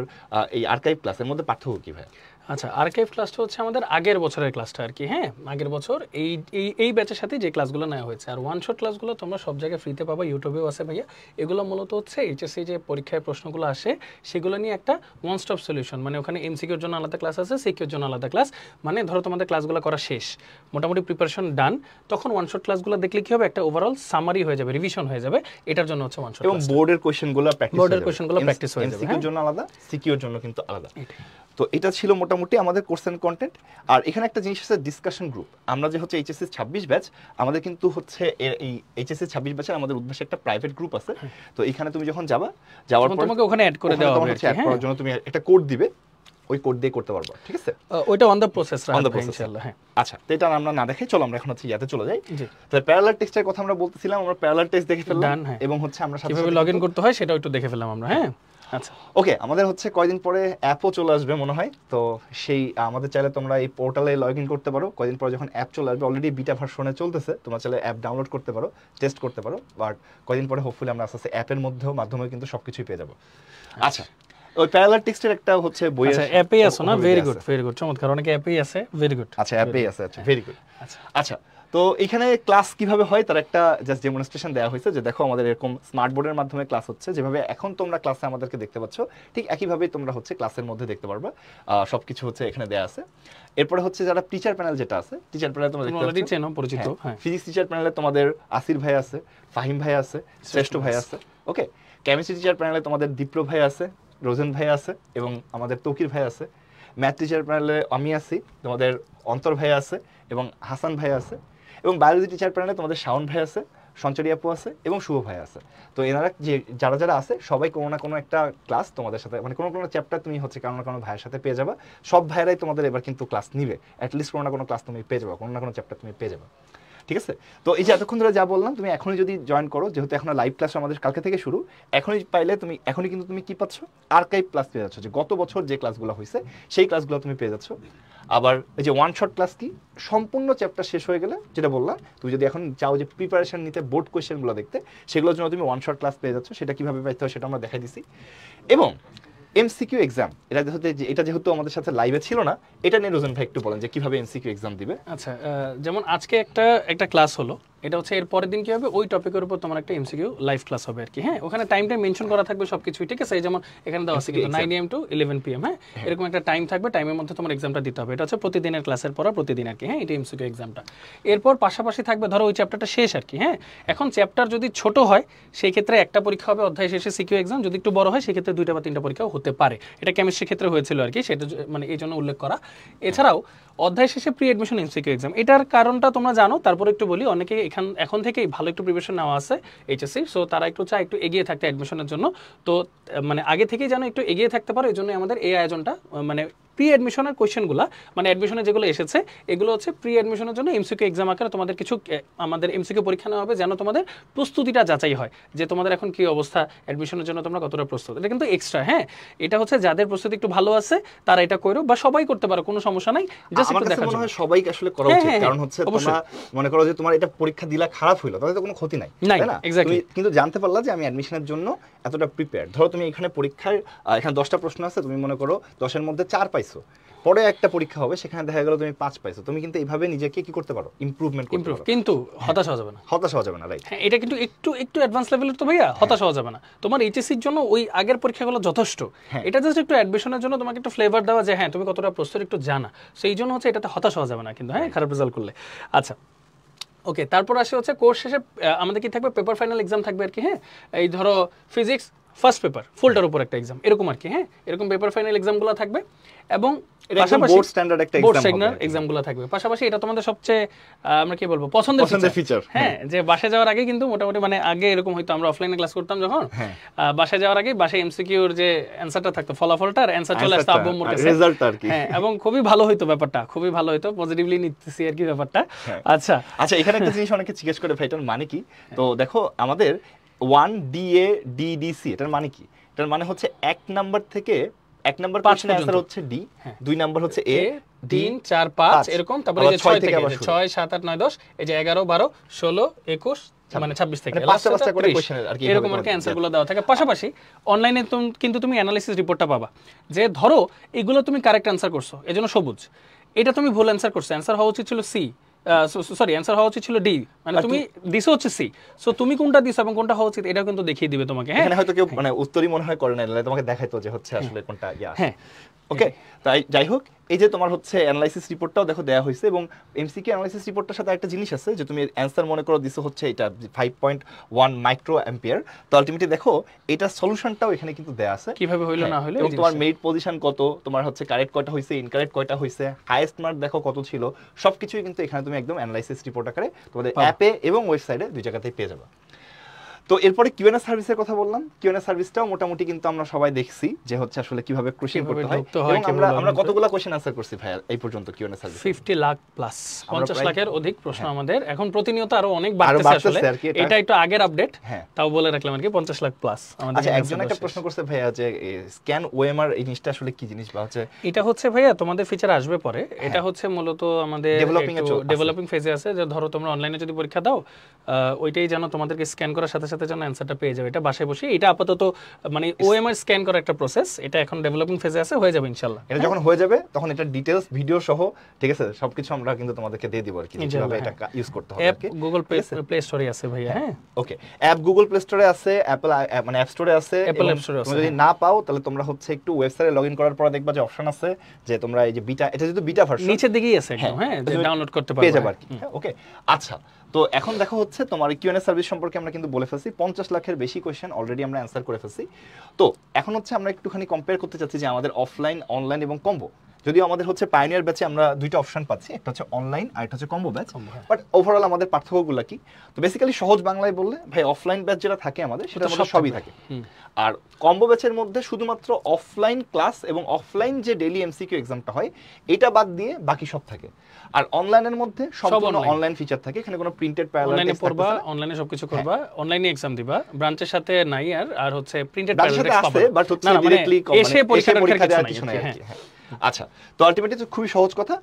এই আর্কাইভ ক্লাসের মধ্যে পার্থক্য কি ভাইয়া? আচ্ছা, আর্কাইভ ক্লাসটা হচ্ছে আমাদের আগের বছরের ক্লাসটা আর কি। হ্যাঁ, আগের বছর এই এই এই ব্যাচের সাথে যে ক্লাসগুলো নেওয়া হয়েছে। আর ওয়ান শট ক্লাসগুলো তোমরা সব জায়গায় ফ্রিতে পাবা, ইউটিউবেও আছে ভাইয়া। এগুলো মূলত হচ্ছে এইচএসসি যে পরীক্ষায় প্রশ্নগুলো আসে সেগুলো নিয়ে একটা ওয়ান স্টপ সলিউশন, মানে ওখানে এমসিকিউর জন্য আলাদা ক্লাস আছে, সিকিউর জন্য আলাদা ক্লাস। মানে ধরো তোমাদের ক্লাসগুলো করা শেষ, মোটামুটি প্রিপারেশন ডান, তখন ওয়ান শট ক্লাসগুলো দেখলে কি হবে, একটা ওভারঅল সামারি হয়ে যাবে, রিভিশন হয়ে যাবে। এটার জন্য হচ্ছে ওয়ান শট। এবং বোর্ডের কোশ্চেনগুলো প্র্যাকটিস বোর্ডের কোশ্চেনগুলো প্র্যাকটিস হয়ে যাবে। এমসিকিউর জন্য আলাদা, সিকিউর জন্য কিন্তু আলাদা। তো এটা ছিল মোটামুটি আমাদের কোর্স এন্ড কন্টেন্ট। আর এখানে একটা জিনিস আছে, ডিসকাশন গ্রুপ। আমরা যে হচ্ছে এইচএসসি 26 ব্যাচ, আমাদের কিন্তু হচ্ছে এই এইচএসসি 26 ব্যাচের আমাদের উদ্দেশ্যে একটা প্রাইভেট গ্রুপ আছে। তো এখানে তুমি যখন যাওয়ার পর তোমাকে ওখানে অ্যাড করে দেওয়া হবে। অ্যাড করার জন্য তুমি একটা কোড দিবে, ওই কোড দিয়ে করতে পারবা, ঠিক আছে? ওইটা অন দ্য প্রসেস ইনশাআল্লাহ। হ্যাঁ, আচ্ছা, তো এটা আমরা না দেখাই, চলো আমরা এখন হচ্ছে ইয়াতে চলে যাই। তো প্যারালাল টেক্সটের কথা আমরা বলতেছিলাম, আমরা প্যারালাল টেক্সট দেখে ফেললাম এবং হচ্ছে আমরা কিভাবে লগইন করতে হয় সেটাও একটু দেখে ফেললাম আমরা। হ্যাঁ, আচ্ছা, ওকে। আমাদের হচ্ছে কয়দিন পরে অ্যাপও চলে আসবে মনে হয়। তো সেই আমাদের চাইলে তোমরা এই পোর্টালে লগ ইন করতে পারো। কয়দিন পরে যখন অ্যাপ চলে আসবে, অলরেডি বিটা ভার্সনে চলতেছে, তোমরা চাইলে অ্যাপ ডাউনলোড করতে পারো, টেস্ট করতে পারো। বাট কয়দিন পরে হোপফুলি আমরা আস্তে আস্তে অ্যাপের মাধ্যমে কিন্তু সবকিছুই পেয়ে যাবো। আচ্ছা, ওই প্যারালাল টেক্সটের একটা হচ্ছে বই আছে, অ্যাপেই আছে না? ভেরি গুড, ভেরি গুড, চমৎকার। অনেকে অ্যাপেই আছে, ভেরি গুড। আচ্ছা, অ্যাপেই আছে, আচ্ছা, ভেরি গুড। আচ্ছা, তো এখানে ক্লাস কিভাবে হয় তার একটা জাস্ট ডেমনস্ট্রেশন দেওয়া হয়েছে, যে দেখো আমাদের এরকম স্মার্ট বোর্ডের মাধ্যমে ক্লাস হচ্ছে, যেভাবে এখন তোমরা ক্লাসে আমাদেরকে দেখতে পাচ্ছ, ঠিক একইভাবেই তোমরা হচ্ছে ক্লাসের মধ্যে দেখতে পারবা। সবকিছু হচ্ছে এখানে দেওয়া আছে। এরপরে হচ্ছে যারা টিচার প্যানেল যেটা আছে, টিচার প্যানেল তোমরা দেখতে অলরেডি চেনো, পরিচিত। হ্যাঁ, ফিজিক্স টিচার প্যানেলে তোমাদের আসির ভাই আছে, ফাহিম ভাই আছে, শ্রেষ্ঠ ভাই আছে। ওকে, কেমিস্ট্রি টিচার প্যানেলে তোমাদের দীপ্র ভাই আছে, রোজেন ভাই আছে এবং আমাদের তকির ভাই আছে। ম্যাথ টিচার প্যানেলে আমি আছি, তোমাদের অন্তর ভাই আছে এবং হাসান ভাই আছে। এবং বায়োলজি টিচার প্যানেলে তোমাদের শাওন ভাই আছে, সঞ্চরী আপু আছে এবং শুভ ভাই আছে। তো এনারা যে যারা আছে সবাই কোনো না কোনো একটা ক্লাস তোমাদের সাথে, মানে কোনো চ্যাপ্টার তুমি হচ্ছে কোনো না কোনো ভাইয়ের সাথে পেয়ে যাবা। সব ভাইয়েরাই তোমাদের এবার কিন্তু ক্লাস নিবে, অ্যাটলিস্ট কোনো না কোনো ক্লাস তুমি পেয়ে যাবা, কোনো না কোনো চ্যাপ্টার তুমি পেয়ে যাবা, ঠিক আছে? তো এই যে এতক্ষণ ধরে যা বললাম, তুমি এখনই যদি জয়েন করো, যেহেতু এখন লাইভ ক্লাস আমাদের কালকে থেকে শুরু, এখনই পাইলে তুমি এখনই কিন্তু তুমি কি পাচ্ছ, আর্কাইভ ক্লাস পেয়ে যাচ্ছ, যে গত বছর যে ক্লাসগুলো হয়েছে সেই ক্লাসগুলো তুমি পেয়ে যাচ্ছ। আবার এই যে ওয়ান শট ক্লাস কি, সম্পূর্ণ চ্যাপ্টার শেষ হয়ে গেলে, যেটা বললাম, তুমি যদি এখন চাও যে প্রিপারেশন নিতে, বোর্ড কোয়েশ্চেনগুলো দেখতে, সেগুলোর জন্য তুমি ওয়ান শট ক্লাস পেয়ে যাচ্ছ। সেটা কিভাবে পাইতে হয় সেটা আমরা দেখাই দিছি। এবং এমসিকিউ এক্সাম, এটা যেহেতু আমাদের সাথে লাইভে ছিল না, এটা নিয়ে রোজন ভাই একটু বলেন যে কিভাবে এমসিকিউ এক্সাম দিবে। আচ্ছা, যেমন আজকে একটা ক্লাস হলো, এটা হচ্ছে এর পরের দিন কি হবে, ওই টপিকের উপর তোমার একটা এমসিকিউ লাইভ ক্লাস হবে আর কি। হ্যাঁ, ওখানে টাইমটা মেনশন করা থাকবে সবকিছুই, ঠিক আছে? এই যেমন এখানে দেওয়া আছে কিন্তু 9 AM to 11 PM। হ্যাঁ, এরকম একটা টাইম থাকবে, টাইমের মধ্যে তোমার এক্সামটা দিতে হবে। এটা হচ্ছে প্রতিদিনের ক্লাসের পর প্রতিদিন আর কি। হ্যাঁ, এটা এমসিকিউ এক্সামটা। এরপর পাশাপাশি থাকবে, ধরো ওই চ্যাপ্টারটা শেষ আর কি। হ্যাঁ, এখন চ্যাপ্টার যদি ছোট হয় সেই ক্ষেত্রে একটা পরীক্ষা হবে অধ্যায় শেষে সিকিউ এক্সাম, যদি একটু বড় হয় সেই ক্ষেত্রে 2টা বা 3টা পরীক্ষাও হতে পারে। এটা কেমিস্ট্রির ক্ষেত্রে হয়েছিল আর কি, সেটা মানে এই জন্য উল্লেখ করা। এছাড়াও অধ্যায় শেষে প্রি অ্যাডমিশন এমসিকিউ এক্সাম, এটার কারণটা তোমরা জানো, তারপর একটু বলি। অনেকে এখন থেকেই ভালো একটু প্রিপারেশন নেওয়া আছে এইচএসসি, সো তারা একটু চায় একটু এগিয়ে থাকতে অ্যাডমিশনের জন্য। তো মানে আগে থেকেই যেন একটু এগিয়ে থাকতে পারো, এই জন্য আমাদের এই আয়োজনটা। মানে প্রি অ্যাডমিশনের কোয়েশ্চেনগুলো, মানে অ্যাডমিশনে যেগুলো এসেছে, এগুলো হচ্ছে প্রি অ্যাডমিশনের জন্য এমসিকিউ এক্সাম আকারে তোমাদের কিছু আমাদের এমসিকিউ পরীক্ষা নেওয়া হবে, যেন তোমাদের প্রস্তুতিটা যাচাই হয়, যে তোমাদের এখন কি অবস্থা, অ্যাডমিশনের জন্য তোমরা কতটা প্রস্তুত। এটা কিন্তু এক্সট্রা। হ্যাঁ, এটা হচ্ছে যাদের প্রস্তুতি একটু ভালো আছে তারা এটা করো, বা সবাই করতে পারো, কোনো সমস্যা নাই। জাস্ট একটু দেখার জন্য সবাইকে আসলে করা উচিত, কারণ হচ্ছে তোমরা মনে করো যে তোমার এটা পরীক্ষা দিলা খারাপ হইলো, তাহলে তো কোনো ক্ষতি নাই, তাই না? তুমি কিন্তু জানতে পারলা যে আমি অ্যাডমিশনের জন্য এতটা প্রিপেয়ার। ধরো তুমি এখানে পরীক্ষার এখানে 10টা প্রশ্ন আছে, তুমি মনে করো 10-এর মধ্যে 4 পাইছো, পরে একটা পরীক্ষা হবে সেখানে দেখা গেল তুমি 5 পাইছো, তুমি কিন্তু এইভাবে নিজেকে কি করতে পারো, ইমপ্রুভমেন্ট করতে পারো, কিন্তু হতাশ হওয়া যাবে না। হতাশ হওয়া যাবে না, রাইট? হ্যাঁ, এটা কিন্তু একটু অ্যাডভান্স লেভেলের তো ভাইয়া, হতাশ হওয়া যাবে না। তোমার এইচএসসির জন্য ওই আগের পরীক্ষাগুলো যথেষ্ট। এটা জাস্ট একটু অ্যাডমিশনের জন্য তোমাকে একটু ফ্লেভার দেওয়া, যে হ্যাঁ তুমি কতটা প্রস্তুত একটু জানা। সেই জন্য হচ্ছে এটাতে হতাশ হওয়া যাবে না কিন্তু, হ্যাঁ, খারাপ রেজাল্ট করলে। আচ্ছা, ওকে, তারপর আসে হচ্ছে কোর্স শেষে আমাদের কি থাকবে, পেপার ফাইনাল এক্সাম থাকবে আর কি। হ্যাঁ, এই ধরো ফিজিক্স ফার্স্ট পেপার ফুলটার উপর একটা এক্সাম, এরকম আর কি। হ্যাঁ, এরকম পেপার ফাইনাল এক্সামগুলো থাকবে, এবং পাশাপাশি বোর্ড স্ট্যান্ডার্ড একটা এক্সামগুলো থাকবে। পাশাপাশি এটা তোমাদের সবচেয়ে আমরা কি বলবো, পছন্দের ফিচার। হ্যাঁ, যে বাসায় যাওয়ার আগে কিন্তু মোটামুটি, মানে আগে এরকম হয়তো আমরা অফলাইনে ক্লাস করতাম যখন, বাসায় যাওয়ার আগে বাসায় এমসিকিউর যে অ্যানসারটা থাকতো, ফলাফলটার অ্যানসার চলে আসতো আব্বুর কাছে, রেজাল্ট আর কি। হ্যাঁ, এবং খুবই ভালো হইতো ব্যাপারটা, খুবই ভালো হইতো, পজিটিভলি নিতেছি আর কি ব্যাপারটা। আচ্ছা, এখানে একটা জিনিস অনেকে জিজ্ঞেস করে, ভাই এটার মানে কি? তো দেখো, আমাদের 1DA DDC এটার মানে কি? এটার মানে হচ্ছে 1 নাম্বার থেকে 1 নাম্বার কোশ্চেনের অ্যানসার হচ্ছে ডি, 2 নাম্বার হচ্ছে এ, 3 4 5 এরকম, তারপরে এই যে 6 থেকে 6 7 8 9 10, এই যে 11 12 16 21 মানে 26 থেকে মানে পাঁচটা last পাঁচটা করে 30 কোশ্চেনের আর কি এরকম আর কি অ্যান্সার গুলো দেওয়া থাকে। পাশাপাশি অনলাইনে কিন্তু তুমি অ্যানালিসিস রিপোর্টটা পাবা, যে ধরো এগুলো তুমি কারেক্ট অ্যান্সার করছো, এজন্য সবুজ, এটা তুমি ভুল অ্যান্সার করছো, অ্যান্সার হওয়া উচিত ছিল সি, সরি অ্যান্সার হওয়া উচিত ছিল ডি, মানে তুমি দিছো হচ্ছে সি, সো তুমি কোনটা দিছো এবং কোনটা হওয়া উচিত এটাও কিন্তু দেখিয়ে দিবে তোমাকে। হ্যাঁ, এখানে হয়তো কেউ মানে উত্তরই মনে হয় করে না, নাহলে তোমাকে দেখাইতো যে হচ্ছে আসলে কোনটা ইয়া। হ্যাঁ, ওকে, তাই যাই হোক, এই যে তোমার হচ্ছে অ্যানালাইসিস রিপোর্টটাও দেখো দেওয়া হয়েছে, এবং এমসিকিউ অ্যানালাইসিস রিপোর্টটার সাথে একটা জিনিস আছে যে তুমি অ্যান্সার মনে করো দিছো হচ্ছে এটা 5.1 মাইক্রো অ্যাম্পিয়ার, তো আলটিমেটলি দেখো এটা সলিউশনটাও এখানে কিন্তু দেওয়া আছে কিভাবে হইলো না হইলো, এবং তোমার মেরিট পজিশন কত, তোমার হচ্ছে কারেক্ট কয়টা হয়েছে, ইনকারেক্ট কয়টা হয়েছে, হাইয়েস্ট মার্ক দেখো কত ছিল, সবকিছুই কিন্তু এখানে তুমি একদম অ্যানালাইসিস রিপোর্ট আকারে তোমাদের অ্যাপে এবং ওয়েবসাইটে দুই জায়গাতেই পেয়ে যাবে। তো এরপরে কিউএনএ সার্ভিসের কথা বললাম, কিউএনএ সার্ভিসটাও মোটামুটি কিন্তু আমরা সবাই দেখছি যে হচ্ছে আসলে কিভাবে কোশ্চেন করতে হয়, এবং আমরা কতগুলো কোশ্চেন আনসার করছি ভাই এই পর্যন্ত কিউএনএ সার্ভিস? 50 লাখ প্লাস, 50 লাখের অধিক প্রশ্ন আমাদের এখন প্রতিনিয়ত আরো অনেক বাড়তেছে আসলে, এটা একটু আগের আপডেট, তাও বলে রাখলাম আর কি 50 লাখ প্লাস আমাদের। আচ্ছা, একজন একটা প্রশ্ন করছে ভাইয়া যে স্ক্যান ওএমআর এই জিনিসটা আসলে কি জিনিস, বা হচ্ছে এটা হচ্ছে ভাইয়া তোমাদের ফিচার আসবে পরে, এটা হচ্ছে মূলত আমাদের ডেভেলপিং ফেজে আছে, যে ধরো তোমরা অনলাইনে যদি পরীক্ষা দাও ওইটাই যেন তোমাদেরকে স্ক্যান করার সাথে সাথে যেন অ্যান্সারটা পেয়ে যাবে, এটা বাসায় বসে, এটা আপাতত মানে ওএমআর স্ক্যান করা একটা প্রসেস, এটা এখন ডেভেলপিং ফেজে আছে, হয়ে যাবে ইনশাআল্লাহ। এটা যখন হয়ে যাবে তখন এটা ডিটেইলস ভিডিও সহ, ঠিক আছে, সবকিছু আমরা কিন্তু তোমাদেরকে দিয়ে দিব আর কি, কিভাবে এটা ইউজ করতে হবে। অ্যাপ গুগল প্লে স্টোরে আছে ভাইয়া। হ্যাঁ, ওকে, অ্যাপ গুগল প্লে স্টোরে আছে, অ্যাপল মানে অ্যাপ স্টোরে আছে, অ্যাপল অ্যাপ স্টোরে আছে। যদি না পাও তাহলে তোমরা হচ্ছে একটু ওয়েবসাইটে লগইন করার পর দেখবা যে অপশন আছে যে তোমরা এই যে বিটা, এটা যেহেতু বিটা ভার্সন নিচের দিকেই আছে একদম, হ্যাঁ, যে ডাউনলোড করতে পারবে, পেয়ে যাবে আর কি। ওকে, আচ্ছা, তো এখন দেখো হচ্ছে তোমার কিউএনএ সার্ভিস সম্পর্কে আমরা কিন্তু বলে ফেলছি, 50 লাখের বেশি কোশ্চেন অলরেডি আমরা অ্যান্সার করে ফেলছি। তো এখন হচ্ছে আমরা একটুখানি কম্পেয়ার করতে চাচ্ছি যে আমাদের অফলাইন, অনলাইন এবং কম্বো, যদিও আমাদের হচ্ছে পায়োনিয়ার ব্যাচে আমরা দুইটা অপশন পাচ্ছি, একটা হচ্ছে অনলাইন আর একটা হচ্ছে কম্বো ব্যাচ, বাট ওভারঅল আমাদের পার্থক্যগুলো কি? তো বেসিক্যালি সহজ বাংলায় বললে ভাই অফলাইন ব্যাচ যেটা থাকে আমাদের সেটা মধ্যে সবই থাকে, আর কম্বো ব্যাচের মধ্যে শুধুমাত্র অফলাইন ক্লাস এবং অফলাইন যে ডেইলি এমসিকিউ এক্সামটা হয় এটা বাদ দিয়ে বাকি সব থাকে, আর অনলাইনের মধ্যে সম্পূর্ণ অনলাইন ফিচার থাকে, এখানে কোনো প্রিন্টেড প্যারালাল টেক্সট পড়বা, অনলাইনে সবকিছু করবা, অনলাইনে এক্সাম দিবা, ব্রাঞ্চের সাথে নাই, আর হচ্ছে প্রিন্টেড প্যারালাল টেক্সট পাবে, বাট হচ্ছে ডাইরেক্টলি এসে পরীক্ষা দেওয়ার কিছু নাই আর কি। আচ্ছা, তো আলটিমেটলি তো খুবই সহজ কথা,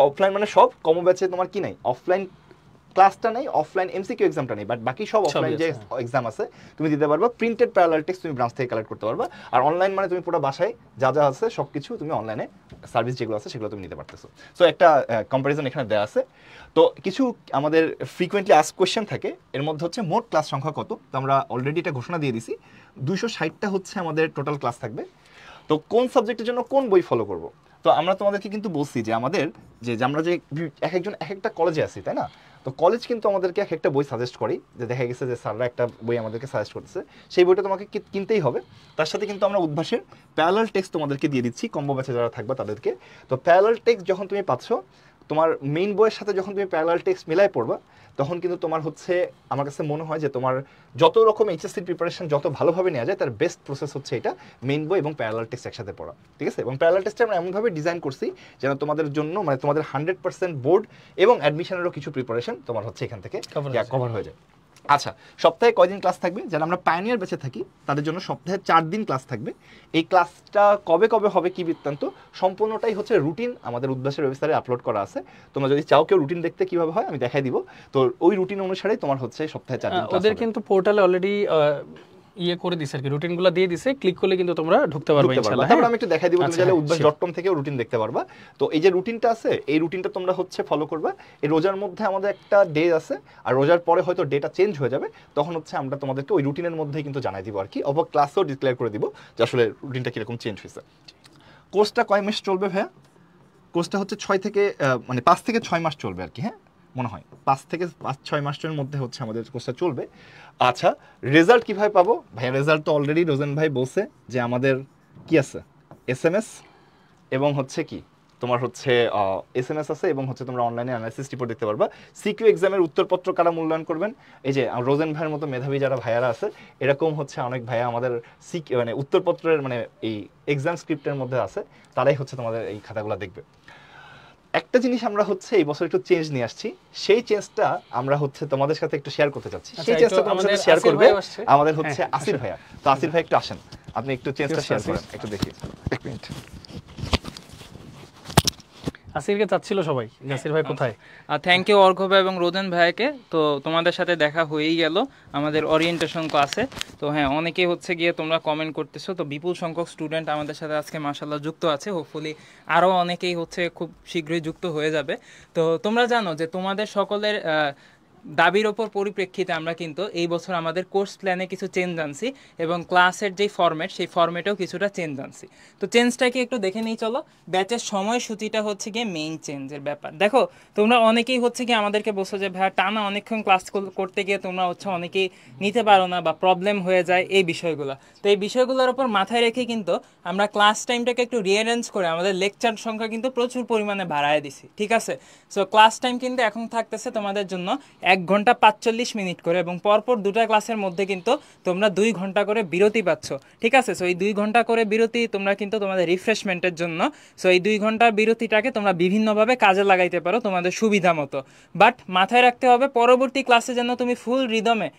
অফলাইন মানে সব, কম্বো ব্যাচে তোমার কি নাই, অফলাইন ক্লাসটা নেই, অফলাইন এমসিকিউ এক্সামটা নেই, বাট বাকি সব অফলাইন যে এক্সাম আছে তুমি দিতে পারবা, প্রিন্টেড প্যারালাল টেক্সট তুমি ব্রাঞ্চ থেকে কালেক্ট করতে পারবা, আর অনলাইন মানে তুমি পুরো বাসায় যা যা আছে সবকিছু তুমি অনলাইনে সার্ভিস যেগুলো আছে সেগুলো তুমি নিতে পারতেছো। সো একটা কম্পারিজন এখানে দেওয়া আছে। তো কিছু আমাদের ফ্রিকোয়েন্টলি আস্ক কোয়েশ্চেন থাকে, এর মধ্যে হচ্ছে মোট ক্লাস সংখ্যা কত, তো আমরা অলরেডি এটা ঘোষণা দিয়ে দিছি, 260টা হচ্ছে আমাদের টোটাল ক্লাস থাকবে। তো কোন সাবজেক্টের জন্য কোন বই ফলো করব, তো আমরা তোমাদেরকে কিন্তু বলছি যে আমাদের যে আমরা যে এক একজন এক একটা কলেজে আছি, তাই না, তো কলেজ কিন্তু আমাদেরকে এক একটা বই সাজেস্ট করি, যে দেখা গেছে যে স্যাররা একটা বই আমাদেরকে সাজেস্ট করতেছে, সেই বইটা তোমাকে কিনতেই হবে। তার সাথে কিন্তু আমরা উদ্ভাসের প্যারালাল টেক্সট তোমাদেরকে দিয়ে দিচ্ছি কম্বো ব্যাচে যারা থাকবে তাদেরকে। তো প্যারালাল টেক্সট যখন তুমি পাচ্ছ, তোমার মেইন বইয়ের সাথে যখন তুমি প্যারালাল টেক্সট মিলাই পড়বা, তখন কিন্তু তোমার হচ্ছে আমার কাছে মনে হয় যে তোমার যত রকম এইচএসসি প্রিপারেশন যত ভালোভাবে নেওয়া যায় তার বেস্ট প্রসেস হচ্ছে এটা, মেইন বই এবং প্যারালাল টেক্সট একসাথে পড়া, ঠিক আছে। এবং প্যারালাল টেক্সটে আমরা এমনভাবে ডিজাইন করছি যেন তোমাদের জন্য মানে তোমাদের 100% বোর্ড এবং অ্যাডমিশনেরও কিছু প্রিপারেশন তোমার হচ্ছে এখান থেকে কভার হয়ে যায়। আচ্ছা, সপ্তাহে কয়দিন ক্লাস থাকবে? যারা আমরা পায়োনিয়ার ব্যাচে থাকি তাদের জন্য সপ্তাহে 4 দিন ক্লাস থাকবে। এই ক্লাসটা কবে কবে হবে কি বৃত্তান্ত সম্পূর্ণটাই হচ্ছে রুটিন আমাদের উদ্ভাসের ওয়েবসাইটে আপলোড করা আছে। তোমরা যদি চাও কেউ রুটিন দেখতে কিভাবে হয় আমি দেখাই দিব। তো ওই রুটিন অনুসারে তোমার হচ্ছে সপ্তাহে 4 দিন ক্লাস। ওদের কিন্তু পোর্টালে অলরেডি ইয়ে করে দিছে আর কি, রুটিনগুলো দিয়ে দিছে, ক্লিক করলে কিন্তু তোমরা ঢুকতে পারবে ইনশাআল্লাহ। তারপর আমি একটু দেখাই দিব, তুমি চাইলে উদ্ভাস.com থেকেও রুটিন দেখতে পারবা। তো এই যে রুটিনটা আছে এই রুটিনটা তোমরা হচ্ছে ফলো করবা। এই রোজার মধ্যে আমাদের একটা ডে আছে, আর রোজার পরে হয়তো ডেটা চেঞ্জ হয়ে যাবে, তখন হচ্ছে আমরা তোমাদেরকে ওই রুটিনের মধ্যেই কিন্তু জানাই দিব আর কি, অব ক্লাসেও ডিক্লেয়ার করে দিব যে আসলে রুটিনটা কিরকম চেঞ্জ হয়েছে। কোর্সটা কয় মাস চলবে ভাইয়া? কোর্সটা হচ্ছে 5 থেকে 6 মাস চলবে আর কি। হ্যাঁ, মনে হয় 5 থেকে 6 মাসের মধ্যে হচ্ছে আমাদের কোর্সটা চলবে। আচ্ছা, রেজাল্ট কিভাবে পাবো ভাই? রেজাল্ট তো অলরেডি রোজেন ভাই বলছে যে আমাদের কি আছে, এসএমএস এবং হচ্ছে কি তোমার হচ্ছে এসএমএস আছে, এবং হচ্ছে তোমরা অনলাইনে অ্যানালাইসিস রিপোর্ট দেখতে পারবা। সিকিউ এক্সামের উত্তরপত্র কারা মূল্যায়ন করবেন? এই যে রোজেন ভাইয়ের মতো মেধাবী যারা ভাইয়ারা আছে, এরকম হচ্ছে অনেক ভাইয়া আমাদের মানে উত্তরপত্রের মানে এই এক্সাম স্ক্রিপ্টের মধ্যে আছে, তারাই হচ্ছে তোমাদের এই খাতাগুলো দেখবে। একটা জিনিস আমরা হচ্ছে এই বছর একটু চেঞ্জ নিয়ে আসছি, সেই চেঞ্জটা আমরা হচ্ছে তোমাদের সাথে একটু শেয়ার করতে চাচ্ছি। সেই চেঞ্জটা তোমাদের সাথে শেয়ার করবে আমাদের হচ্ছে আসির ভাইয়া। তো আসির ভাই একটু আসেন, আপনি একটু চেঞ্জটা শেয়ার করেন, একটু দেখি। এক মিনিট। আসিরকে চাচ্ছিল সবাই, নাসির ভাই কোথায়? আর থ্যাংক ইউ অর্ঘ্য ভাই এবং রোদেন ভাইকে। তো তোমাদের সাথে দেখা হয়েই গেল আমাদের ওরিয়েন্টেশন ক্লাসে। তো হ্যাঁ, অনেকেই হচ্ছে গিয়ে তোমরা কমেন্ট করতেছো, তো বিপুল সংখ্যক স্টুডেন্ট আমাদের সাথে আজকে মাশাআল্লাহ যুক্ত আছে। হোপফুলি আরও অনেকেই হচ্ছে খুব শীঘ্রই যুক্ত হয়ে যাবে। তো তোমরা জানো যে তোমাদের সকলের দাবির ওপর পরিপ্রেক্ষিতে আমরা কিন্তু এই বছর আমাদের কোর্স প্ল্যানে কিছু চেঞ্জ আনছি এবং ক্লাসের যেই ফরম্যাট সেই ফরম্যাটেও কিছুটা চেঞ্জ আনছি। তো চেঞ্জটাকে একটু দেখে নিই চলো। ব্যাচের সময়সূচিটা হচ্ছে গিয়ে মেইন চেঞ্জের ব্যাপার। দেখো তোমরা অনেকেই হচ্ছে কি আমাদেরকে বলছো যে ভাই টানা অনেকক্ষণ ক্লাস করতে গিয়ে তোমরা হচ্ছে অনেকেই নিতে পারো না বা প্রবলেম হয়ে যায় এই বিষয়গুলো। তো এই বিষয়গুলোর ওপর মাথায় রেখে কিন্তু আমরা ক্লাস টাইমটাকে একটু রিঅ্যারেঞ্জ করে আমাদের লেকচার সংখ্যা কিন্তু প্রচুর পরিমাণে বাড়ায় দিছি, ঠিক আছে? সো ক্লাস টাইম কিন্তু এখন থাকতেছে তোমাদের জন্য 1 ঘন্টা 45 মিনিট করে, এবং পরপর দুটা ক্লাসের মধ্যে কিন্তু তোমরা 2 ঘন্টা করে বিরতি পাচ্ছ, ঠিক আছে? সো এই 2 ঘন্টা করে বিরতি তোমরা কিন্তু তোমাদের রিফ্রেশমেন্টের জন্য, সো এই 2 ঘন্টার বিরতিটাকে তোমরা বিভিন্নভাবে কাজে লাগাইতে পারো তোমাদের সুবিধা মতো। বাট মাথায় রাখতে হবে পরবর্তী ক্লাসে যেন তুমি ফুল রিদমে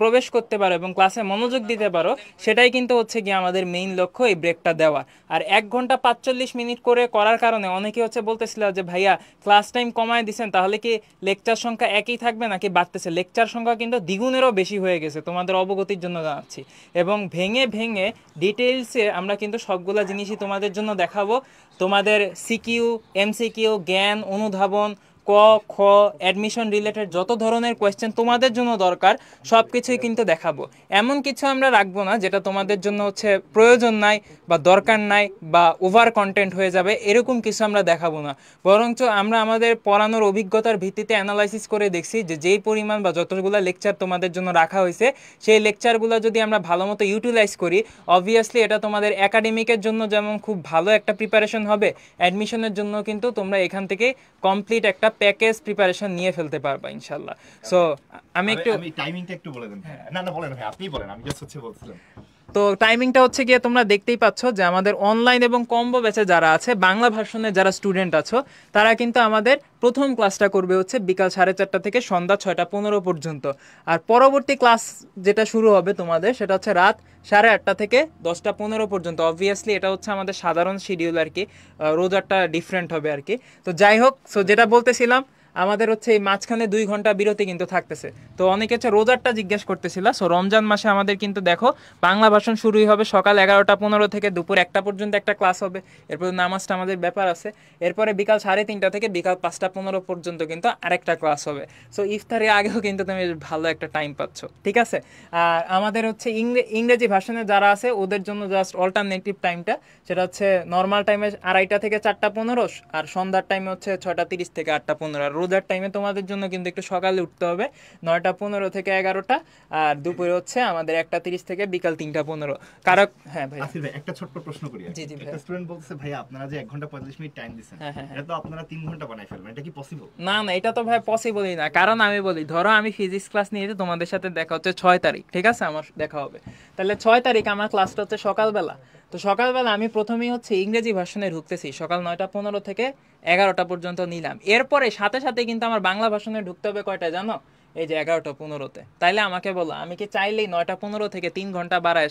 প্রবেশ করতে পারো এবং ক্লাসে মনোযোগ দিতে পারো, সেটাই কিন্তু হচ্ছে গিয়ে আমাদের মেইন লক্ষ্য এই ব্রেকটা দেওয়া। আর 1 ঘন্টা 45 মিনিট করে করার কারণে অনেকে হচ্ছে বলতেছিল যে ভাইয়া ক্লাস টাইম কমায় দিচ্ছেন, তাহলে কি লেকচার সংখ্যা একই থাকবে নাকি বাড়তেছে? লেকচার সংখ্যা কিন্তু দ্বিগুণেরও বেশি হয়ে গেছে, তোমাদের অবগতির জন্য জানাচ্ছি। এবং ভেঙে ভেঙে ডিটেইলসে আমরা কিন্তু সবগুলা জিনিসই তোমাদের জন্য দেখাবো। তোমাদের সিকিউ, এমসিকিউ, জ্ঞান, অনুধাবন, ক খ, অ্যাডমিশন রিলেটেড যত ধরনের কোয়েশ্চেন তোমাদের জন্য দরকার সব কিছুই কিন্তু দেখাবো। এমন কিছু আমরা রাখবো না যেটা তোমাদের জন্য হচ্ছে প্রয়োজন নাই বা দরকার নাই বা ওভার কন্টেন্ট হয়ে যাবে, এরকম কিছু আমরা দেখাবো না। বরঞ্চ আমরা আমাদের পড়ানোর অভিজ্ঞতার ভিত্তিতে অ্যানালাইসিস করে দেখছি যে যেই পরিমাণ বা যতগুলো লেকচার তোমাদের জন্য রাখা হয়েছে সেই লেকচারগুলো যদি আমরা ভালো মতো ইউটিলাইজ করি, অবভিয়াসলি এটা তোমাদের একাডেমিকের জন্য যেমন খুব ভালো একটা প্রিপারেশন হবে, অ্যাডমিশনের জন্য কিন্তু তোমরা এখান থেকে কমপ্লিট একটা প্যাকেজ প্রিপারেশন নিয়ে ফেলতে পারবা ইনশাআল্লাহ। সো আমি টাইমিংটা একটু বলে দেন। না না বলেন ভাই, আপনি বলেন, আমি জাস্ট হচ্ছে বলছিলাম। তো টাইমিংটা হচ্ছে গিয়ে তোমরা দেখতেই পাচ্ছ যে আমাদের অনলাইন এবং কম্বো ব্যাচে যারা আছে, বাংলা ভার্সনে যারা স্টুডেন্ট আছো, তারা কিন্তু আমাদের প্রথম ক্লাসটা করবে হচ্ছে বিকাল 4:30 থেকে সন্ধ্যা 6:15 পর্যন্ত। আর পরবর্তী ক্লাস যেটা শুরু হবে তোমাদের সেটা হচ্ছে রাত 8:30 থেকে 10:15 পর্যন্ত। অবভিয়াসলি এটা হচ্ছে আমাদের সাধারণ শিডিউল আর কি, রোজারটা ডিফারেন্ট হবে আর কি। তো যাই হোক, সো যেটা বলতেছিলাম, আমাদের হচ্ছে এই মাঝখানে 2 ঘন্টা বিরতি কিন্তু থাকতেছে। তো অনেকে হচ্ছে রোজারটা জিজ্ঞেস করতেছিল। সো রমজান মাসে আমাদের কিন্তু দেখো বাংলা ভাষণ শুরুই হবে সকাল 11:15 থেকে দুপুর 1টা পর্যন্ত একটা ক্লাস হবে। এরপর নামাজটা আমাদের ব্যাপার আছে। এরপরে বিকাল 3:30 থেকে বিকাল 5:15 পর্যন্ত কিন্তু আরেকটা ক্লাস হবে। সো ইফতারের আগেও কিন্তু তুমি ভালো একটা টাইম পাচ্ছ, ঠিক আছে? আর আমাদের হচ্ছে ইংরেজি ভাষণে যারা আছে ওদের জন্য জাস্ট অল্টারনেটিভ টাইমটা, সেটা হচ্ছে নর্মাল টাইমে 2:30 থেকে 4:15, আর সন্ধ্যার টাইমে হচ্ছে 6:30 থেকে 8:15। আর রোজার টাইমে তোমাদের জন্য কিন্তু একটু সকালে উঠতে হবে, 9:15 থেকে 11টা, আর দুপুরে হচ্ছে আমাদের 1:30 থেকে বিকাল 3:15। কারণ হ্যাঁ ভাই, আসিফ ভাই একটা ছোট্ট প্রশ্ন করি। জি জি ভাই। একটা স্টুডেন্ট বলছে ভাই আপনারা যে 1 ঘন্টা 45 মিনিট টাইম দিবেন, এটা তো আপনারা 3 ঘন্টা বানাই ফেলবেন, এটা কি পসিবল? না না, এটা তো ভাই পসিবলই না। কারণ আমি বলি, ধরো আমি ফিজিক্স ক্লাস নিয়ে তোমাদের সাথে দেখা হচ্ছে 6 তারিখ, ঠিক আছে? আমার দেখা হবে, তাহলে 6 তারিখ আমার ক্লাসটা হচ্ছে সকালবেলা। তো সকালবেলা আমি প্রথমেই হচ্ছে ইংরেজি ভাষণে ঢুকতেছি, সকাল 9:15 থেকে 11টা পর্যন্ত নিলাম। এরপরে সাথে সাথে কিন্তু আমার বাংলা ভাষণে ঢুকতে হবে কয়টায় জানো? এই যে 11:15-তে। তাইলে আমাকে বলো, আমি কি চাইলেই 9:15 থেকে 3 ঘন্টা বাড়ায়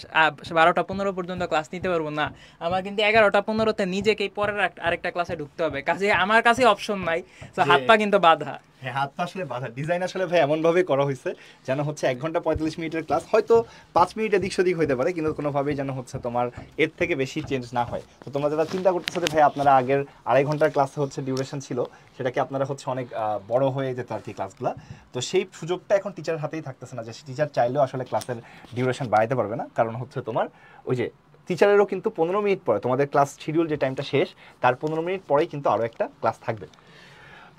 12:15 পর্যন্ত ক্লাস নিতে পারবো? না, আমার কিন্তু 11:15-তে নিজেকেই পরের আরেকটা ক্লাসে ঢুকতে হবে। কাজে আমার কাছে অপশন নাই, তো হাত পা কিন্তু বাঁধা। হ্যাঁ, হাত পা আসলে বাধা। ডিজাইন আসলে ভাই এমন ভাবে করা হয়েছে যেন হচ্ছে 1 ঘন্টা 45 মিনিটের ক্লাস হয়তো 5 মিনিট এদিক সেদিক হইতে পারে, কিন্তু কোনোভাবেই যেন হচ্ছে তোমার এর থেকে বেশি চেঞ্জ না হয়। তো তোমরা যারা চিন্তা করতেছো যে ভাই আপনারা আগের 2.5 ঘন্টার ক্লাসে হচ্ছে ডিউরেশন ছিল, সেটাকে আপনারা হচ্ছে অনেক বড় হয়ে যেত আর কি ক্লাসগুলো, তো সেই সুযোগটা এখন টিচারের হাতেই থাকতেছে না, যে টিচার চাইলেও আসলে ক্লাসের ডিউরেশন বাড়াইতে পারবে না। কারণ হচ্ছে তোমার ওই যে টিচারেরও কিন্তু 15 মিনিট পরে তোমাদের ক্লাস শিডিউল যে টাইমটা শেষ, তার 15 মিনিট পরেই কিন্তু আরও একটা ক্লাস থাকবে।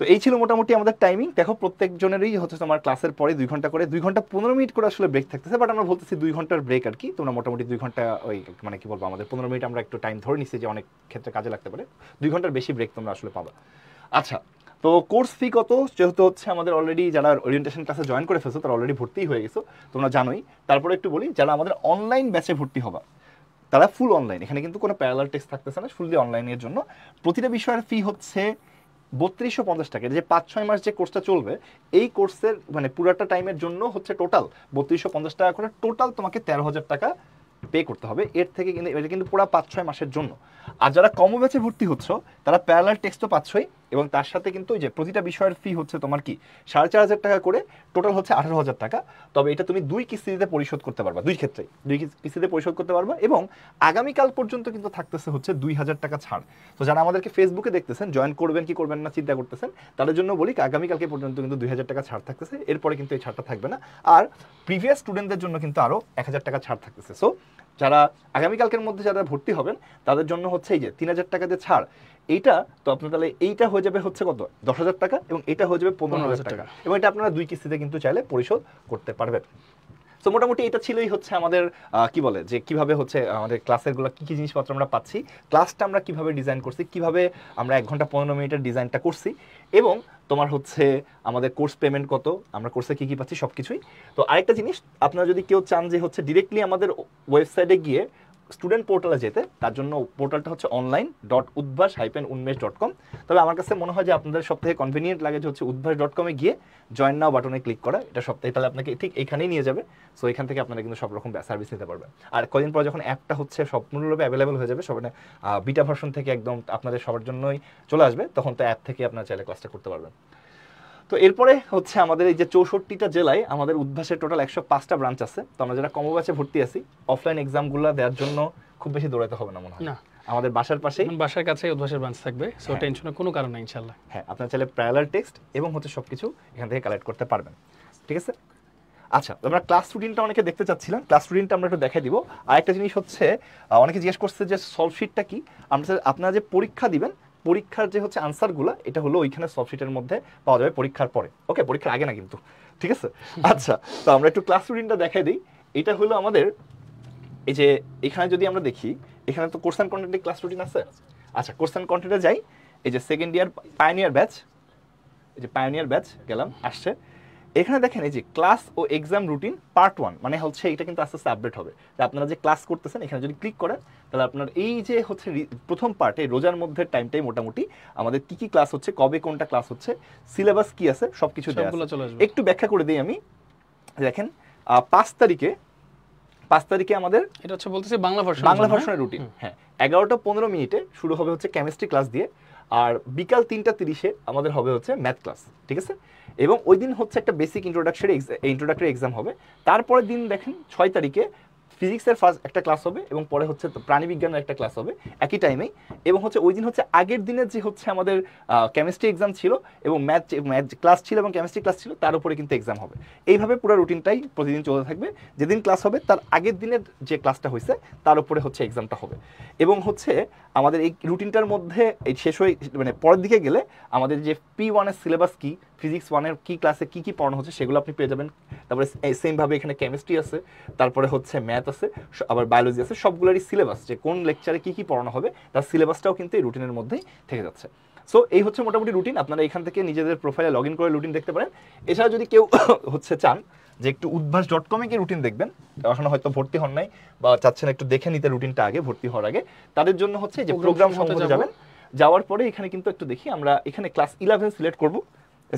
তো এই ছিল মোটামুটি আমাদের টাইমিং। দেখো প্রত্যেকজনেরই হচ্ছে তোমার ক্লাসের পরে 2 ঘন্টা করে 2 ঘন্টা 15 মিনিট করে আসলে ব্রেক থাকতেছে, বাট আমরা বলতেছি 2 ঘন্টার ব্রেক আর কি। তোমরা মোটামুটি 2 ঘন্টা ওই মানে কি বলবো, আমাদের 15 মিনিট আমরা একটু টাইম ধরে নিচ্ছি যে অনেক ক্ষেত্রে কাজে লাগতে পারে, 2 ঘন্টার বেশি ব্রেক তোমরা আসলে পাবা। আচ্ছা, তো কোর্স ফি কত? যেহেতু হচ্ছে আমাদের অলরেডি যারা ওরিয়েন্টেশন ক্লাসে জয়েন করে ফেলছো তারা অলরেডি ভর্তি হয়ে গেছো, তোমরা জানোই। তারপরে একটু বলি, যারা আমাদের অনলাইন ব্যাচে ভর্তি হবা তারা ফুল অনলাইন, এখানে কিন্তু কোনো প্যারালাল টেস্ট থাকতেছে না, ফুললি অনলাইনের জন্য। প্রতিটা বিষয়ের ফি হচ্ছে 3250 টাকা। যে 5-6 মাস যে কোর্সটা চলবে, এই কোর্সের মানে পুরাটা টাইমের জন্য হচ্ছে টোটাল 3250 টাকা করে। টোটাল তোমাকে 13,000 টাকা পে করতে হবে। এর থেকে কিন্তু এটা কিন্তু পুরো 5-6 মাসের জন্য। আর যারা কমো ব্যাচে ভর্তি হচ্ছ তারা প্যারালাল টেক্সট তো পাচ্ছই, এবং তার সাথে কিন্তু ওই যে প্রতিটা বিষয়ের ফি হচ্ছে তোমার কি 4,500 টাকা করে, টোটাল হচ্ছে 18,000 টাকা। তবে এটা তুমি 2 কিস্তিতে পরিশোধ করতে পারবা, 2 ক্ষেত্রেই 2 কিস্তিতে পরিশোধ করতে পারবা। এবং আগামীকাল পর্যন্ত কিন্তু থাকতেছে হচ্ছে 2,000 টাকা ছাড়। তো যারা আমাদেরকে ফেসবুকে দেখতেছেন, জয়েন করবেন কি করবেন না চিন্তা করতেছেন, তাদের জন্য বলি আগামীকালকে পর্যন্ত কিন্তু 2,000 টাকা ছাড় থাকতেছে, এরপরে কিন্তু এই ছাড়টা থাকবে না। আর প্রিভিয়াস স্টুডেন্টদের জন্য কিন্তু আরও 1,000 টাকা ছাড় থাকতেছে। সো যারা আগামীকালকের মধ্যে যারা ভর্তি হবেন তাদের জন্য হচ্ছে এই যে 3,000 টাকা যে ছাড়, এইটা তো আপনার তাহলে এইটা হয়ে যাবে হচ্ছে কত 10,000 টাকা, এবং এটা হয়ে যাবে 15,000 টাকা, এবং এটা আপনারা 2 কিস্তিতে কিন্তু চাইলে পরিশোধ করতে পারবেন। তো মোটামুটি এটা ছিলই হচ্ছে আমাদের কি বলে যে কিভাবে হচ্ছে আমাদের ক্লাসেরগুলো কী কী জিনিসপত্র আমরা পাচ্ছি, ক্লাসটা আমরা কিভাবে ডিজাইন করছি, কিভাবে আমরা 1 ঘন্টা 15 মিনিটের ডিজাইনটা করছি, এবং তোমার হচ্ছে আমাদের কোর্স পেমেন্ট কত, আমরা কোর্সে কী কী পাচ্ছি সব কিছুই। তো আরেকটা জিনিস, আপনারা যদি কেউ চান যে হচ্ছে ডিরেক্টলি আমাদের ওয়েবসাইটে গিয়ে স্টুডেন্ট পোর্টালে যেতে, তার জন্য পোর্টালটা হচ্ছে online.udbas-unmesh.com। তবে আমার কাছে মনে হয় যে আপনাদের সবথেকে কনভিনিয়েন্ট লাগে যে হচ্ছে udbas.com-এ গিয়ে জয়েন নাও বাটনে ক্লিক করা, এটা সপ্তাহে তাহলে আপনাকে ঠিক এখানেই নিয়ে যাবে। সো এখান থেকে আপনারা কিন্তু সব রকম সার্ভিস নিতে পারবেন। আর কদিন পর যখন অ্যাপটা হচ্ছে সম্পূর্ণরূপে অ্যাভেলেবল হয়ে যাবে, সব বিটা ভার্সন থেকে একদম আপনাদের সবার জন্যই চলে আসবে, তখন তো অ্যাপ থেকে আপনারা চাইলে ক্লাসটা করতে পারবেন। তো এরপরে হচ্ছে আমাদের এই যে 64টা জেলায় আমাদের উদ্ভাসের টোটাল 105টা ব্রাঞ্চ আছে। তো আমরা যারা কমো ব্যাচে ভর্তি আছি, অফলাইন এক্সামগুলো দেওয়ার জন্য খুব বেশি দৌড়াতে হবে না মনে হয়, না আমাদের বাসার পাশেই, বাসার কাছেই উদ্ভাসের ব্রাঞ্চ থাকবে, সো টেনশনের কোনো কারণ নাই ইনশাআল্লাহ। হ্যাঁ, আপনারা চাইলে প্যারালাল টেক্সট এবং হচ্ছে সবকিছু এখান থেকে কালেক্ট করতে পারবেন। ঠিক আছে, আচ্ছা আমরা ক্লাস রুটিনটা অনেকে দেখতে চাচ্ছিলাম, ক্লাস রুটিনটা আমরা একটু দেখাই দিব। আর একটা জিনিস হচ্ছে অনেকে জিজ্ঞেস করছে যে সলভ শিটটা কি, আপনারা যে পরীক্ষা দিবেন, পরীক্ষার যে হচ্ছে আনসারগুলো এটা হলো ওইখানে সলভ শিটের মধ্যে পাওয়া যাবে পরীক্ষার পরে, ওকে, পরীক্ষার আগে না কিন্তু, ঠিক আছে। আচ্ছা, তো আমরা একটু ক্লাস রুটিনটা দেখাই দিই। এটা হলো আমাদের এই যে এখানে যদি আমরা দেখি, এখানে তো কোর্স অ্যান্ড কন্টেন্টের ক্লাস রুটিন আছে। আচ্ছা, কোর্স অ্যান্ড কন্টেন্টে যাই, এই যে সেকেন্ড ইয়ার পায়োনিয়ার ব্যাচ, এই যে পায়োনিয়ার ব্যাচ গেলাম, আসছে এখানে দেখেন এই যে ক্লাস ও এক্সাম রুটিন পার্ট 1, মানে হচ্ছে এটা কিন্তু আস্তে আস্তে আপডেট হবে। আপনারা যে ক্লাস করতেছেন এখানে যদি ক্লিক করেন, তাহলে আপনার এই যে হচ্ছে প্রথম পার্টে রোজার মধ্যে টাইমটাই মোটামুটি আমাদের কি কি ক্লাস হচ্ছে, কবে কোনটা ক্লাস হচ্ছে, সিলেবাস কি আছে, সবকিছু দেওয়া আছে। একটু ব্যাখ্যা করে দিই আমি। দেখেন 5 তারিখে আমাদের এটা হচ্ছে বলতেছি বাংলা ভার্সনের রুটিন। হ্যাঁ, 11টা 15 মিনিটে শুরু হবে হচ্ছে কেমিস্ট্রি ক্লাস দিয়ে, আর বিকাল 3টা 30-এ আমাদের হবে হচ্ছে ম্যাথ ক্লাস। ঠিক আছে, এবং ওই দিন হচ্ছে একটা বেসিক ইন্ট্রোডাক্টরি এক্সাম হবে। তারপরের দিন দেখেন 6 তারিখে ফিজিক্সের ফার্স্ট একটা ক্লাস হবে, এবং পরে হচ্ছে প্রাণীবিজ্ঞানের একটা ক্লাস হবে একই টাইমেই। এবং হচ্ছে ওই দিন হচ্ছে আগের দিনের যে হচ্ছে আমাদের কেমিস্ট্রি এক্সাম ছিল এবং ম্যাথ ক্লাস ছিল এবং কেমিস্ট্রি ক্লাস ছিল, তার উপরে কিন্তু এক্সাম হবে। এইভাবে পুরো রুটিনটাই প্রতিদিন চলতে থাকবে। যেদিন ক্লাস হবে তার আগের দিনের যে ক্লাসটা হয়েছে তার উপরে হচ্ছে এক্সামটা হবে। এবং হচ্ছে আমাদের এই রুটিনটার মধ্যে এই শেষ হয়ে মানে পরের দিকে গেলে আমাদের যে P1-এর সিলেবাস কি, ফিজিক্স 1-এর কি ক্লাসে কি কি পড়ানো হচ্ছে সেগুলো আপনি পেয়ে যাবেন। তারপরে সেমভাবে এখানে কেমিস্ট্রি আছে, তারপরে হচ্ছে ম্যাথ আছে, আবার বায়োলজি আছে, সবগুলোরই সিলেবাস যে কোন লেকচারে কি কি পড়ানো হবে তার সিলেবাসটাও কিন্তু এই রুটিনের মধ্যেই থেকে যাচ্ছে। সো এই হচ্ছে মোটামুটি রুটিন। আপনারা এখান থেকে নিজেদের প্রোফাইলে লগ ইন করে রুটিন দেখতে পারেন। এছাড়া যদি কেউ হচ্ছে চান যে একটু udbas.com-এ গিয়ে রুটিন দেখবেন, এখনো হয়তো ভর্তি হন নাই বা চাচ্ছেন একটু দেখে নিতে রুটিনটা আগে ভর্তি হওয়ার আগে, তাদের জন্য হচ্ছে যে প্রোগ্রাম সম্বন্ধে যাবেন, যাওয়ার পরে এখানে কিন্তু একটু দেখি আমরা এখানে ক্লাস 11 সিলেক্ট করব,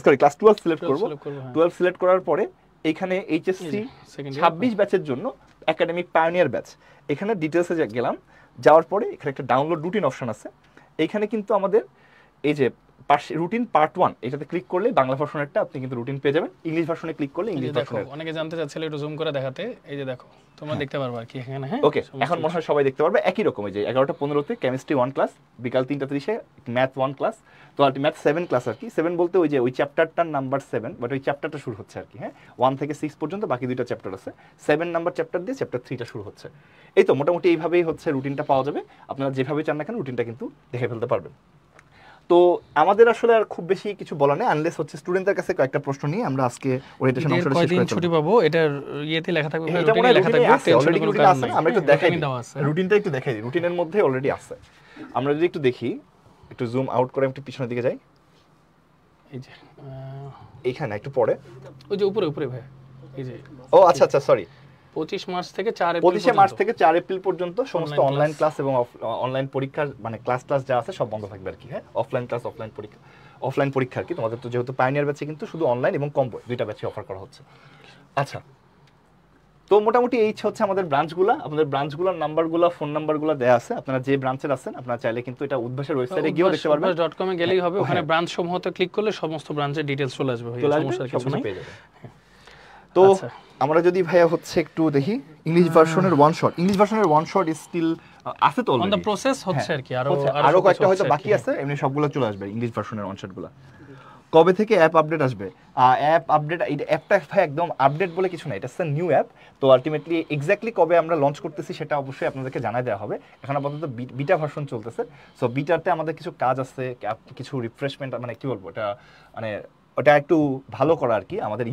সরি ক্লাস 12 সিলেক্ট করব। 12 সিলেক্ট করার পরে এইখানে এইচএসসি 26 ব্যাচের জন্য একাডেমিক পায়োনিয়ার ব্যাচ, এখানে ডিটেলসে গেলাম। যাওয়ার পরে এখানে একটা ডাউনলোড রুটিন অপশন আছে। এইখানে কিন্তু আমাদের এই যে রুটিন পার্ট 1 এটাতে ক্লিক করলে বাংলা ভার্সনেরটা আপনি কিন্তু রুটিন পেয়ে যাবেন, ইংলিশ ভার্সনে ক্লিক করলে ইংলিশ ভার্সনের। অনেকে জানতে চাচ্ছিল একটু জুম করে দেখাতে, এই যে দেখো তোমরা দেখতে পারবে আর কি এখানে। হ্যাঁ, ওকে, এখন মনে হয় সবাই দেখতে পারবে একই রকম। এই যে 11টা 15-তে কেমিস্ট্রি 1 ক্লাস, বিকাল 3টা 30-এ ম্যাথ 1 ক্লাস, তো আর ম্যাথ 7 ক্লাস আর কি। 7 বলতে ওই যে ওই চ্যাপ্টারটার নাম্বার 7, বাট ওই চ্যাপ্টারটা শুরু হচ্ছে আর কি। হ্যাঁ, 1 থেকে 6 পর্যন্ত বাকি 2টা চ্যাপ্টার আছে, 7 নাম্বার চ্যাপ্টার দিয়ে চ্যাপ্টার 3টা শুরু হচ্ছে। এই তো মোটামুটি এইভাবেই হচ্ছে রুটিনটা পাওয়া যাবে। আপনারা যেভাবে চান না কেন রুটিনটা কিন্তু দেখে ফেলতে পারবেন। তো আমাদের আসলে আর খুব বেশি কিছু বলা নেই, আনলেস হচ্ছে স্টুডেন্টদের কাছে কয়েকটা প্রশ্ন নিয়ে আমরা আজকে ওরিয়েন্টেশন অংশটা শেষ করে ছুটি পাবো। এটার ইয়েতে লেখা থাকবে, এটা মনে হয় রুটিনে আছে, অলরেডি রুটিনে আছে। আমরা একটু দেখাই দিই, রুটিনটা একটু দেখাই দিই, রুটিনের মধ্যে অলরেডি আছে। আমরা যদি একটু দেখি, একটু জুম আউট করে একটু পিছনের দিকে যাই, এই যে এইখানে একটু পরে ওই যে উপরে ভাই, এই যে ও আচ্ছা আচ্ছা সরি 25 মার্চ থেকে 4 এপ্রিল পর্যন্ত সমস্ত অনলাইন ক্লাস এবং অনলাইন পরীক্ষার মানে ক্লাস যা আছে সব বন্ধ থাকবে আর কি। হ্যাঁ, অফলাইন ক্লাস অফলাইন পরীক্ষা আর কি। তোমাদের তো যেহেতু পায়োনিয়ার ব্যাচে কিন্তু শুধু অনলাইন এবং কম্বো 2টা ব্যাচে অফার করা হচ্ছে। আচ্ছা, তো মোটামুটি এই হচ্ছে আমাদের ব্রাঞ্চগুলোর নাম্বারগুলো, ফোন নাম্বারগুলো দেয়া আছে। আপনারা যে ব্রাঞ্চের আছেন আপনারা চাইলে কিন্তু এটা উদ্ভাসের ওয়েবসাইটে গিয়েও দেখতে পারবেন। uddhas.com এ গেলেই হবে, ওখানে ব্রাঞ্চ সমূহতে ক্লিক করলে সমস্ত ব্রাঞ্চের ডিটেইলস চলে আসবে ভাই, সমস্যা কিছু নাই। তো আমরা যদি ভাইয়া হচ্ছে একটু দেখি ইংলিশ ভার্সনের ওয়ান শট ইজ স্টিল আছে তো অন দ্য প্রসেস হচ্ছে আর কি, আরো কয়েকটা হয়তো বাকি আছে, এমনি সবগুলো চলে আসবে ইংলিশ ভার্সনের ওয়ান শটগুলো। কবে থেকে অ্যাপ আপডেট আসবে? অ্যাপ আপডেট, এই অ্যাপটা ভাই একদম আপডেট বলে কিছু না, এটা হচ্ছে নিউ অ্যাপ। তো আলটিমেটলি এক্স্যাক্টলি কবে আমরা লঞ্চ করতেছি সেটা অবশ্যই আপনাদেরকে জানাই দেওয়া হবে। এখন আপাতত বিটা ভার্সন চলতেছে। সো বিটাতে আমাদের কিছু কাজ আছে, কিছু রিফ্রেশমেন্ট, মানে কি বলবো, এটা মানে ওটা একটু ভালো করা আর কি, আমাদের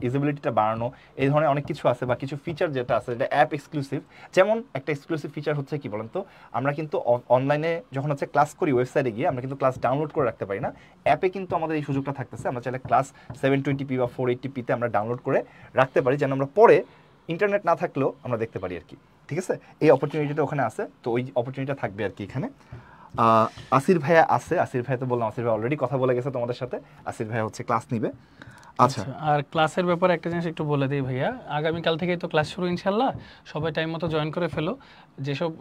ইউজেবিলিটিটা বাড়ানো, এই ধরনের অনেক কিছু আছে। বা কিছু ফিচার যেটা আছে যেটা অ্যাপ এক্সক্লুসিভ, যেমন একটা এক্সক্লুসিভ ফিচার হচ্ছে কি বলেন তো, আমরা কিন্তু অনলাইনে যখন হচ্ছে ক্লাস করি ওয়েবসাইটে গিয়ে আমরা কিন্তু ক্লাস ডাউনলোড করে রাখতে পারি না। অ্যাপে কিন্তু আমাদের এই সুযোগটা থাকতেছে, আমরা চাইলে ক্লাস 720p বা 480p তে আমরা ডাউনলোড করে রাখতে পারি, যেন আমরা পরে ইন্টারনেট না থাকলেও আমরা দেখতে পারি আর কি। ঠিক আছে, এই অপরচুনিটিটা ওখানে আছে, তো ওই অপরচুনিটিটা থাকবে আর কি এখানে। আসির ভাইয়া আছে, আসির ভাই তো বললাম, আসির ভাই অলরেডি কথা বলে গেছে তোমাদের সাথে, আসির ভাই হচ্ছে ক্লাস নিবে। আচ্ছা, আর ক্লাসের ব্যাপারে একটা জিনিস একটু বলে দিই ভাইয়া, আগামীকাল থেকেই তো ক্লাস শুরু ইনশাল্লাহ, সবাই টাইম মতো জয়েন করে ফেলো। যেসব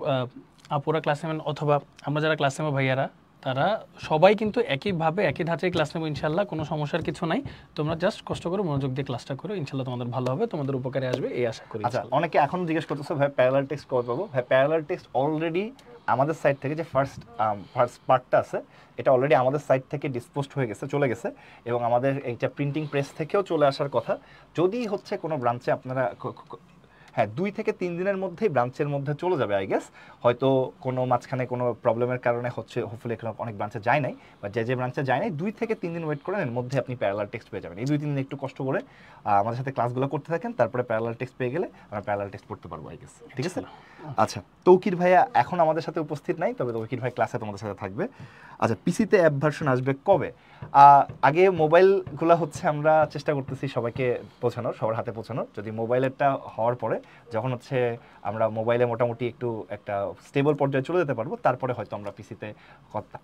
আপুরা ক্লাস নেবেন অথবা আমরা যারা ক্লাস নেবো ভাইয়ারা, তারা সবাই কিন্তু একইভাবে একই ধাঁচে ক্লাস নেবো ইনশাল্লাহ, কোনো সমস্যার কিছু নাই। তোমরা জাস্ট কষ্ট করে মনোযোগ দিয়ে ক্লাসটা করো, ইনশাল্লাহ তোমাদের ভালো হবে, তোমাদের উপকারে আসবে এই আশা করি। আচ্ছা, অনেকে এখন জিজ্ঞেস করতেছে ভাই প্যারালাল টেক্সট কবে পাবো? ভাই প্যারালাল টেক্সট অলরেডি আমাদের সাইট থেকে যে ফার্স্ট পার্টটা আছে এটা অলরেডি আমাদের সাইট থেকে ডিসপোস্ট হয়ে গেছে, চলে গেছে, এবং আমাদের এইটা প্রিন্টিং প্রেস থেকেও চলে আসার কথা। যদি হচ্ছে কোনো ব্রাঞ্চে আপনারা হ্যাঁ 2 থেকে 3 দিনের মধ্যেই ব্রাঞ্চের মধ্যে চলে যাবে আই গেস। হয়তো কোনো মাঝখানে কোনো প্রবলেমের কারণে হচ্ছে, হোপফুলি এখানে অনেক ব্রাঞ্চে যায় নাই, বা যে ব্রাঞ্চে যায় নাই 2 থেকে 3 দিন ওয়েট করেন, এর মধ্যে আপনি প্যারালাল টেক্সট পেয়ে যাবেন। এই 2-3 দিন একটু কষ্ট করে আমাদের সাথে ক্লাসগুলো করতে থাকেন, তারপরে প্যারালাল টেক্সট পেয়ে গেলে আমরা প্যারালাল টেক্সট পড়তে পারবো আই গেস। ঠিক আছে। আচ্ছা, তৌকির ভাইয়া এখন আমাদের সাথে উপস্থিত নাই, তবে তৌকির ভাই ক্লাসে তোমাদের সাথে থাকবে। আচ্ছা, পিসিতে অ্যাপ ভার্সন আসবে কবে? আগে মোবাইলগুলো হচ্ছে আমরা চেষ্টা করতেছি সবাইকে পৌঁছানোর, সবার হাতে পৌঁছানোর। যদি মোবাইলেরটা হওয়ার পরে যখন হচ্ছে আমরা মোবাইলে মোটামুটি একটু একটা স্টেবল পর্যায়ে চলে যেতে পারবো, তারপরে হয়তো আমরা পিসিতে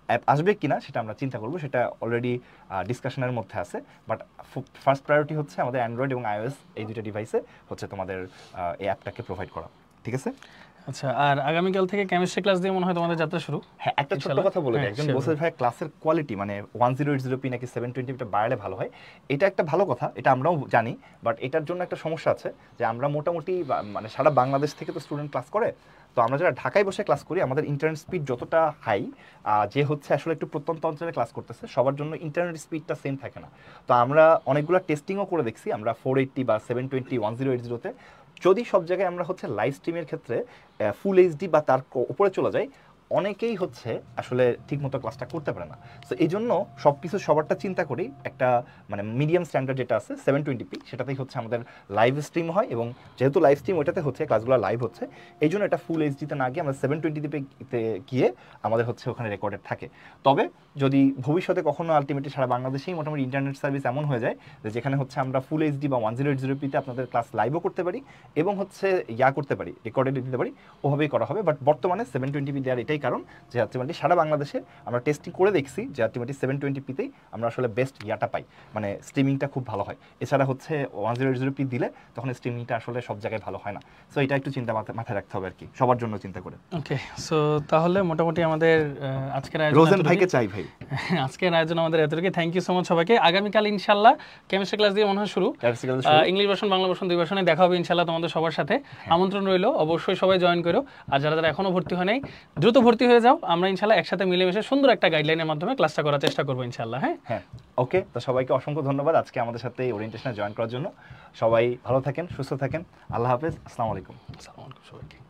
অ্যাপ আসবে কিনা সেটা আমরা চিন্তা করবো, সেটা অলরেডি ডিসকাশনের মধ্যে আছে। বাট ফার্স্ট প্রায়োরিটি হচ্ছে আমাদের অ্যান্ড্রয়েড এবং আইওএস এই দুটো ডিভাইসে হচ্ছে তোমাদের এই অ্যাপটাকে প্রোভাইড করা। ঠিক আছে। আচ্ছা, আর আগামীকাল থেকে কেমিস্ট্রি ক্লাস দিয়ে মনে হয় তোমাদের যাত্রা শুরু। হ্যাঁ, একটা ছোট্ট কথা বলে দিই, একজন বলছে ভাই ক্লাসের কোয়ালিটি মানে 1080p নাকি 720p বাড়লে ভালো হয়। এটা একটা ভালো কথা, এটা আমরাও জানি, বাট এটার জন্য একটা সমস্যা আছে যে আমরা মোটামুটি মানে সারা বাংলাদেশ থেকে তো স্টুডেন্ট ক্লাস করে, তো আমরা যারা ঢাকায় বসে ক্লাস করি আমাদের ইন্টারনেট স্পিড যতটা হাই, যে হচ্ছে আসলে একটু প্রত্যন্ত অঞ্চলে ক্লাস করতেছে সবার জন্য ইন্টারনেট স্পিডটা সেম থাকে না। তো আমরা অনেকগুলো টেস্টিংও করে দেখছি, আমরা 480 বা 720 1080তে যদি সব জায়গায় আমরা হচ্ছে লাইভ স্ট্রিমের ক্ষেত্রে ফুল এইচডি বা তার উপরে চলে যাই, অনেকেই হচ্ছে আসলে ঠিকমতো ক্লাসটা করতে পারে না। সো এই জন্য সব কিছু সবারটা চিন্তা করি, একটা মানে মিডিয়াম স্ট্যান্ডার্ড যেটা আছে 720p সেটাতেই হচ্ছে আমাদের লাইভ স্ট্রিম হয়, এবং যেহেতু লাইভ স্ট্রিম ওইটাতে হচ্ছে ক্লাসগুলো লাইভ হচ্ছে, এই জন্য এটা ফুল এইচডিতে না গিয়ে আমরা 720pতে গিয়ে আমাদের হচ্ছে ওখানে রেকর্ডেড থাকে। তবে যদি ভবিষ্যতে কখনো আলটিমেটলি সারা বাংলাদেশেই মোটামুটি ইন্টারনেট সার্ভিস এমন হয়ে যায় যে যেখানে হচ্ছে আমরা ফুল এইচডি বা 1080pতে আপনাদের ক্লাস লাইভও করতে পারি এবং হচ্ছে করতে পারি, রেকর্ডেড দিতে পারি, ওভাবেই করা হবে। বাট বর্তমানে 720p দেওয়ার এটাই কারণ যে আলটিমেটলি সারা বাংলাদেশে আমরা টেস্টিং করে দেখছি যে আলটিমেটলি 720pতেই আমরা আসলে বেস্ট পাই, মানে স্ট্রিমিংটা খুব ভালো হয়। এছাড়া হচ্ছে 1080p দিলে তখন স্ট্রিমিংটা আসলে সব জায়গায় ভালো হয় না। সো এটা একটু চিন্তা মাথায় রাখতে হবে আর কি, সবার জন্য চিন্তা করে। ওকে, সো তাহলে মোটামুটি আমাদের আজকের আয়োজন রোজেন ভাইকে চাই ভাই, আজকের আয়োজন আমাদের এতটুকু। থ্যাংক ইউ সো মাচ সবাইকে। আগামীকাল ইনশাল্লাহ কেমিস্ট্রি ক্লাস দিয়ে মনে হয় শুরু, ইংলিশ ভার্সন বাংলা ভার্সন 2 ভার্সনে দেখা হবে ইনশাল্লাহ তোমাদের সবার সাথে। আমন্ত্রণ রইলো, অবশ্যই সবাই জয়েন করো। আর যারা যারা এখনো ভর্তি হয় নাই দ্রুত ভর্তি হয়ে যাও, আমরা ইনশাল্লাহ একসাথে মিলেমিশে সুন্দর একটা গাইডলাইনের মাধ্যমে ক্লাসটা করার চেষ্টা করবো ইনশাল্লাহ। হ্যাঁ, ওকে, তো সবাইকে অসংখ্য ধন্যবাদ আজকে আমাদের সাথে ওরিয়েন্টেশনে জয়েন করার জন্য। সবাই ভালো থাকেন, সুস্থ থাকেন, আল্লাহ হাফেজ, আসসালামু আলাইকুম। আসসালামু আলাইকুম সবাইকে।